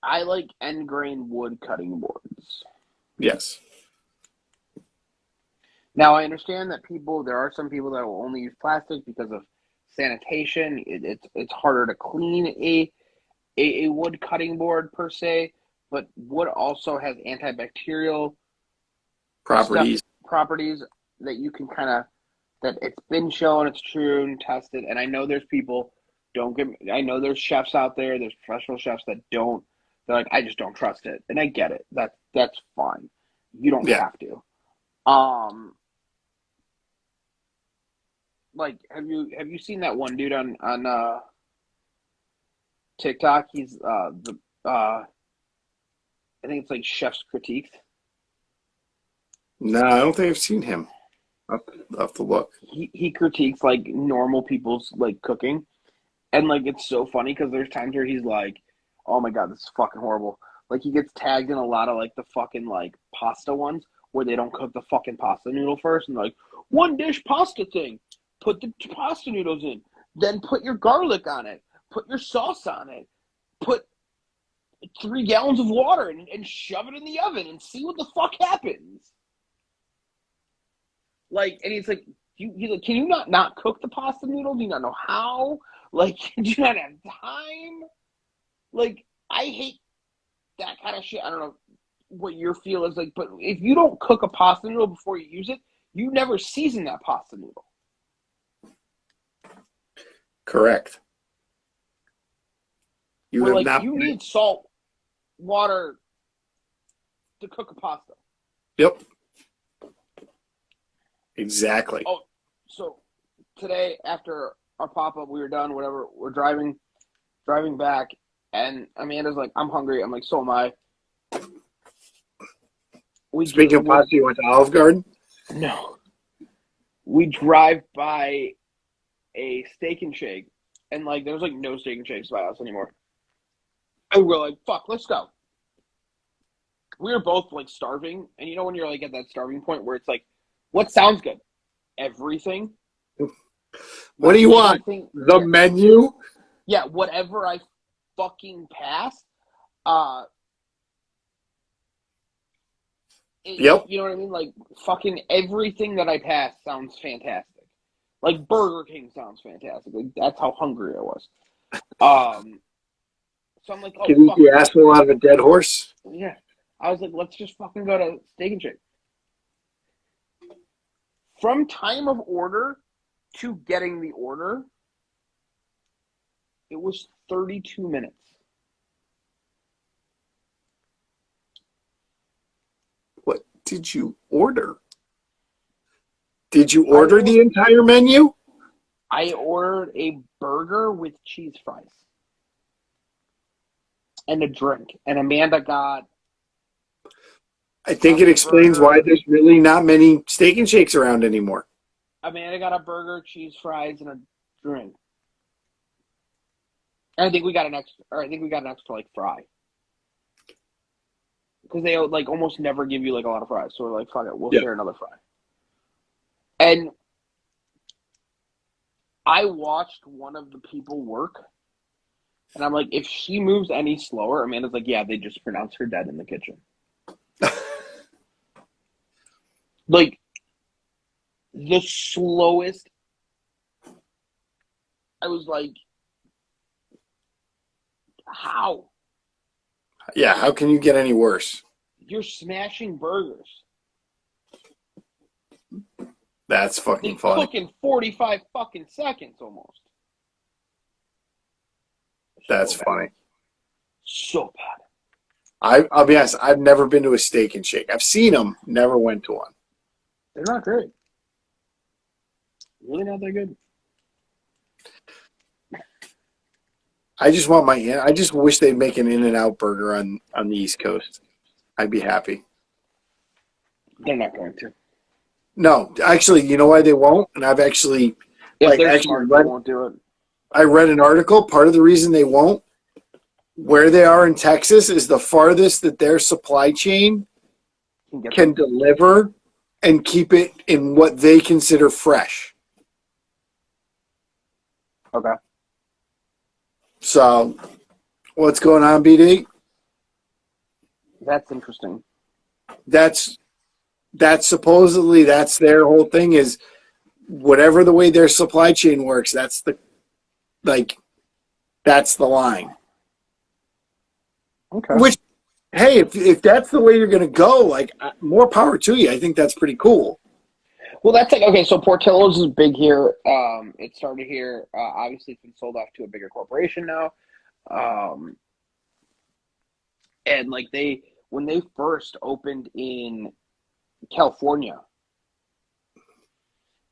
I like end grain wood cutting boards. Yes. Now I understand that there are some people that will only use plastic because of sanitation. It's harder to clean a wood cutting board per se, but wood also has antibacterial properties. that you can kind of, that it's been shown, it's true and tested. And I know there's people, I know there's chefs out there, there's professional chefs that don't, they're like, I just don't trust it. And I get it. That's fine. You don't have to. Like, have you seen that one dude on TikTok? He's I think it's like Chef's Critiques. No, I don't think I've seen him. I'll have to look. He critiques like normal people's like cooking, and like it's so funny because there's times where he's like, "Oh my god, this is fucking horrible." Like he gets tagged in a lot of like the fucking like pasta ones where they don't cook the fucking pasta noodle first, and like one dish pasta thing. Put the pasta noodles in, then put your garlic on it, put your sauce on it, put 3 gallons of water and shove it in the oven and see what the fuck happens. Like, and he's like, he's like, can you not cook the pasta noodle? Do you not know how? Like, do you not have time? Like, I hate that kind of shit. I don't know what your feel is like, but if you don't cook a pasta noodle before you use it, you never season that pasta noodle. Correct. You need salt, water to cook a pasta. Yep. Exactly. Oh, so today after our pop-up, we were done, whatever, we're driving back, and Amanda's like, I'm hungry. I'm like, so am I. Speaking of pasta, you went to Olive Garden? No. We drive by a Steak and Shake, and like there's like no Steak and Shakes by us anymore. And we're like, fuck, let's go. We were both like starving, and you know when you're like at that starving point where it's like, what sounds good? Everything. What do you want? The menu? Yeah, whatever I fucking pass. Yep. You know what I mean? Like fucking everything that I pass sounds fantastic. Like Burger King sounds fantastic. Like that's how hungry I was. So I'm like, oh, can you eat the asshole out of a dead horse? Yeah. I was like, let's just fucking go to Steak and Shake. From time of order to getting the order, it was 32 minutes. What did you order? Did you order the entire menu? I ordered a burger with cheese fries and a drink. And Amanda got... I think it explains why there's really not many Steak and Shakes around anymore. Amanda got a burger, cheese fries, and a drink. And I think we got an extra like fry. Because they like almost never give you like a lot of fries. So we're like, fuck it, we'll share another fry. And I watched one of the people work, and I'm like, if she moves any slower, Amanda's like, yeah, they just pronounced her dead in the kitchen. Like, the slowest, I was like, how? Yeah, how can you get any worse? You're smashing burgers. That's fucking They funny. cook in 45 fucking seconds almost. That's funny. So bad. I'll be honest, I've never been to a Steak and Shake. I've seen them, never went to one. They're not great. Really not that good. I just wish they'd make an In-N-Out burger on the East Coast. I'd be happy. They're not going to. No, actually, you know why they won't? And I've actually, If they're smart, they won't do it. I read an article. Part of the reason they won't, where they are in Texas, is the farthest that their supply chain can deliver and keep it in what they consider fresh. Okay. So, what's going on, BD? That's interesting. That's supposedly that's their whole thing is whatever the way their supply chain works, that's the line. Okay. Which, hey, if that's the way you're going to go, like more power to you. I think that's pretty cool. Well, that's like, okay, so Portillo's is big here. It started here. Obviously, it's been sold off to a bigger corporation now. Um, and like when they first opened in California,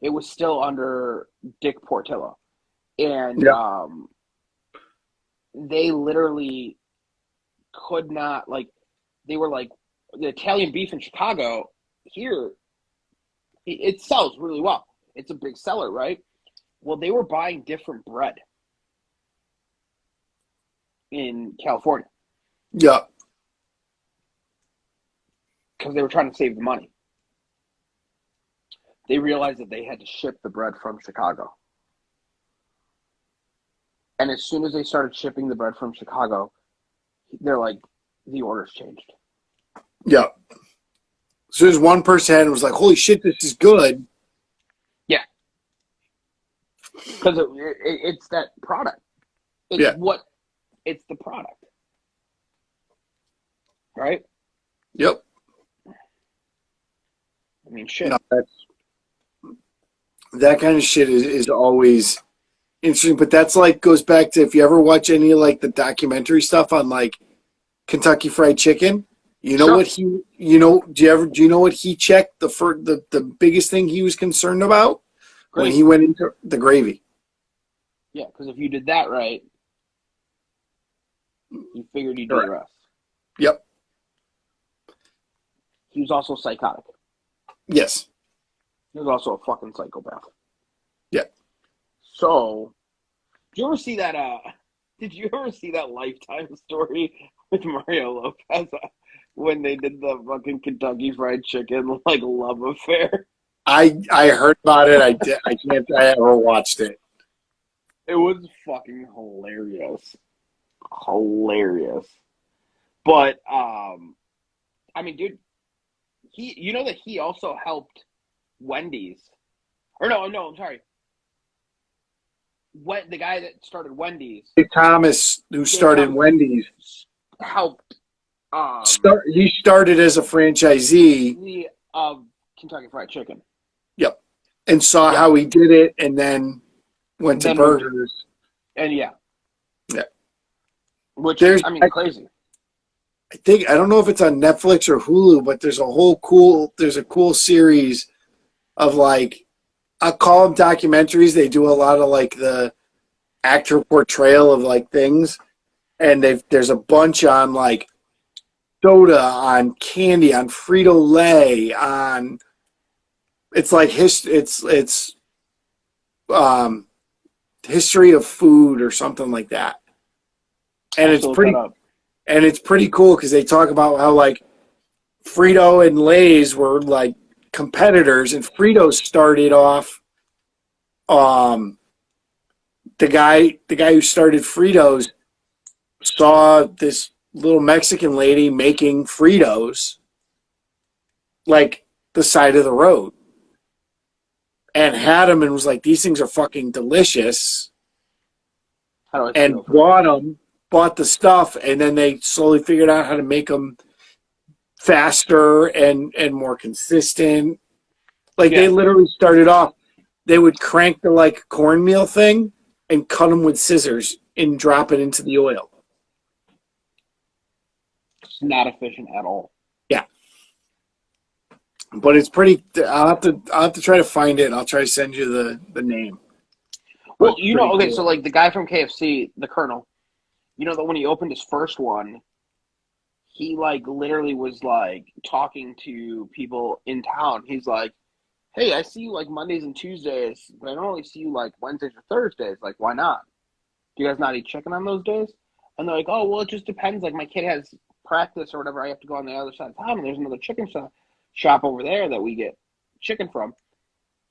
it was still under Dick Portillo. And Yep. They literally could not, like, they were like, the Italian beef in Chicago here, it sells really well. It's a big seller, right? Well, they were buying different bread in California Yeah. because they were trying to save the money. They realized that they had to ship the bread from Chicago. And as soon as they started shipping the bread from Chicago, they're like, the orders changed. Yeah. As soon as one person had it, was like, holy shit, this is good. Yeah. Because it's that product. It's it's the product. Right? Yep. I mean, shit. No, that kind of shit is always interesting, but that's like goes back to if you ever watch any of like the documentary stuff on like Kentucky Fried Chicken, you know what he do you know what he checked the biggest thing he was concerned about when he went into the gravy? Yeah, because if you did that right, he figured he'd do the rest. Yep. He was also psychotic. Yes. He was also a fucking psychopath. Yeah. So, did you ever see that Lifetime story with Mario Lopez when they did the fucking Kentucky Fried Chicken like love affair? I heard about it. I ever watched it. It was fucking hilarious. Hilarious. But I mean, dude, you know that he also helped Wendy's. Or no, I'm sorry. The guy that started Wendy's, Thomas, who started Wendy's, helped. He started as a franchisee of Kentucky Fried Chicken. Yep, and saw how he did it, and then went to burgers. And yeah, which crazy. I don't know if it's on Netflix or Hulu, but there's a cool series of like, I call them documentaries. They do a lot of like the actor portrayal of like things, and there's a bunch on like soda, on candy, on Frito-Lay, on it's like it's history of food or something like that, and it's pretty cool because they talk about how like Frito and Lay's were like competitors, and Frito started off. The guy who started Fritos saw this little Mexican lady making Fritos like the side of the road, and had them and was like, these things are fucking delicious, and bought the stuff, and then they slowly figured out how to make them faster and more consistent. Like they literally started off, they would crank the like cornmeal thing and cut them with scissors and drop it into the oil. It's not efficient at all. Yeah. But it's pretty. I'll have to try to find it. I'll try to send you the name. Well, cool. So like the guy from KFC, the Colonel, you know that when he opened his first one, he like literally was like talking to people in town. He's like, "Hey, I see you like Mondays and Tuesdays, but I don't really see you like Wednesdays or Thursdays. Like, why not? Do you guys not eat chicken on those days?" And they're like, "Oh, well, it just depends. Like, my kid has practice or whatever. I have to go on the other side of town, and there's another chicken shop over there that we get chicken from."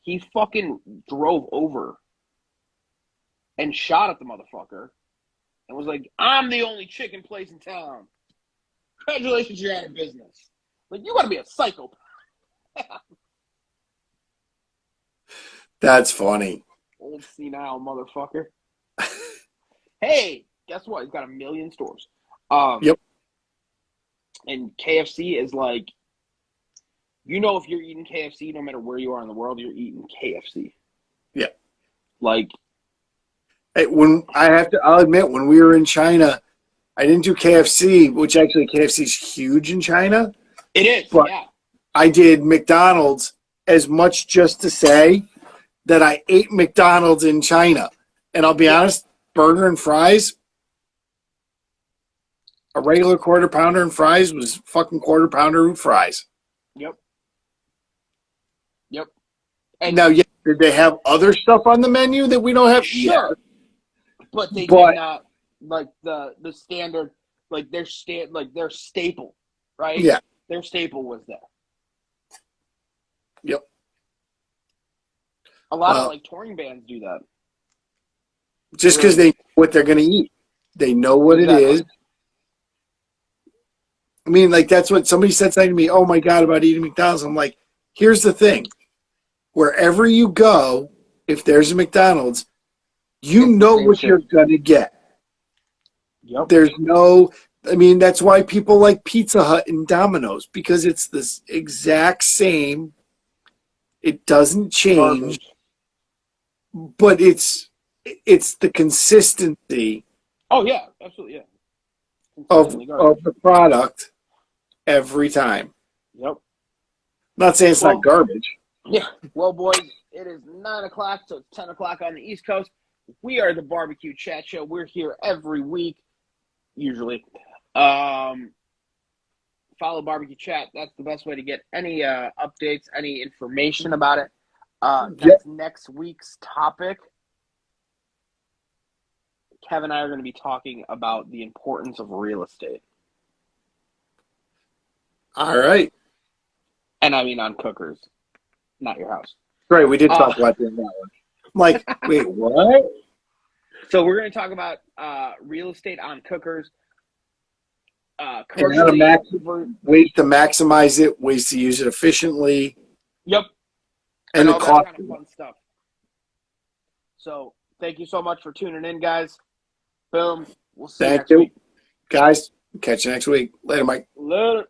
He fucking drove over and shot at the motherfucker and was like, "I'm the only chicken place in town. Congratulations, you're out of business." Like, you gotta be a psychopath. That's funny. Old senile motherfucker. Hey, guess what? He's got 1 million stores. Yep. And KFC is like You know, if you're eating KFC, no matter where you are in the world, you're eating KFC. Yeah. Like, Hey, I'll admit, when we were in China, I didn't do KFC, which actually KFC is huge in China. it is, But yeah. I did McDonald's as much just to say that I ate McDonald's in China. And I'll be honest, burger and fries, a regular quarter pounder and fries was fucking quarter pounder with fries. Yep. And Now, yeah, did they have other stuff on the menu that we don't have? sure, Yeah. but they But- did not like the standard, like their staple, right? Yeah. Their staple was there. Yep. A lot of like touring bands do that. Just because they know what they're going to eat. They know what it is. I mean, like, that's what somebody said something to me, oh my God, about eating McDonald's. I'm like, here's the thing. Wherever you go, if there's a McDonald's, you know what you're going to get. Yep. There's no, I mean, that's why people like Pizza Hut and Domino's, because it's this exact same. It doesn't change, but it's the consistency Oh yeah, absolutely, yeah. of the product every time. Yep. Not saying it's not garbage. Yeah. Well, boys, it is 9 o'clock, so it's 10 o'clock on the East Coast. We are the Barbecue Chat Show. We're here every week, usually. Follow Barbecue Chat. That's the best way to get any updates, any information about it. That's next week's topic. Kev and I are going to be talking about the importance of real estate. All right. And I mean on cookers, not your house. Right, we did talk about that one. I'm like, wait, what? So we're going to talk about real estate on cookers. And how to ways to maximize it, ways to use it efficiently. Yep. And the all cost. that kind of fun stuff. So thank you so much for tuning in, guys. Boom. We'll see you next week. Guys. Catch you next week. Later, Mike. Later.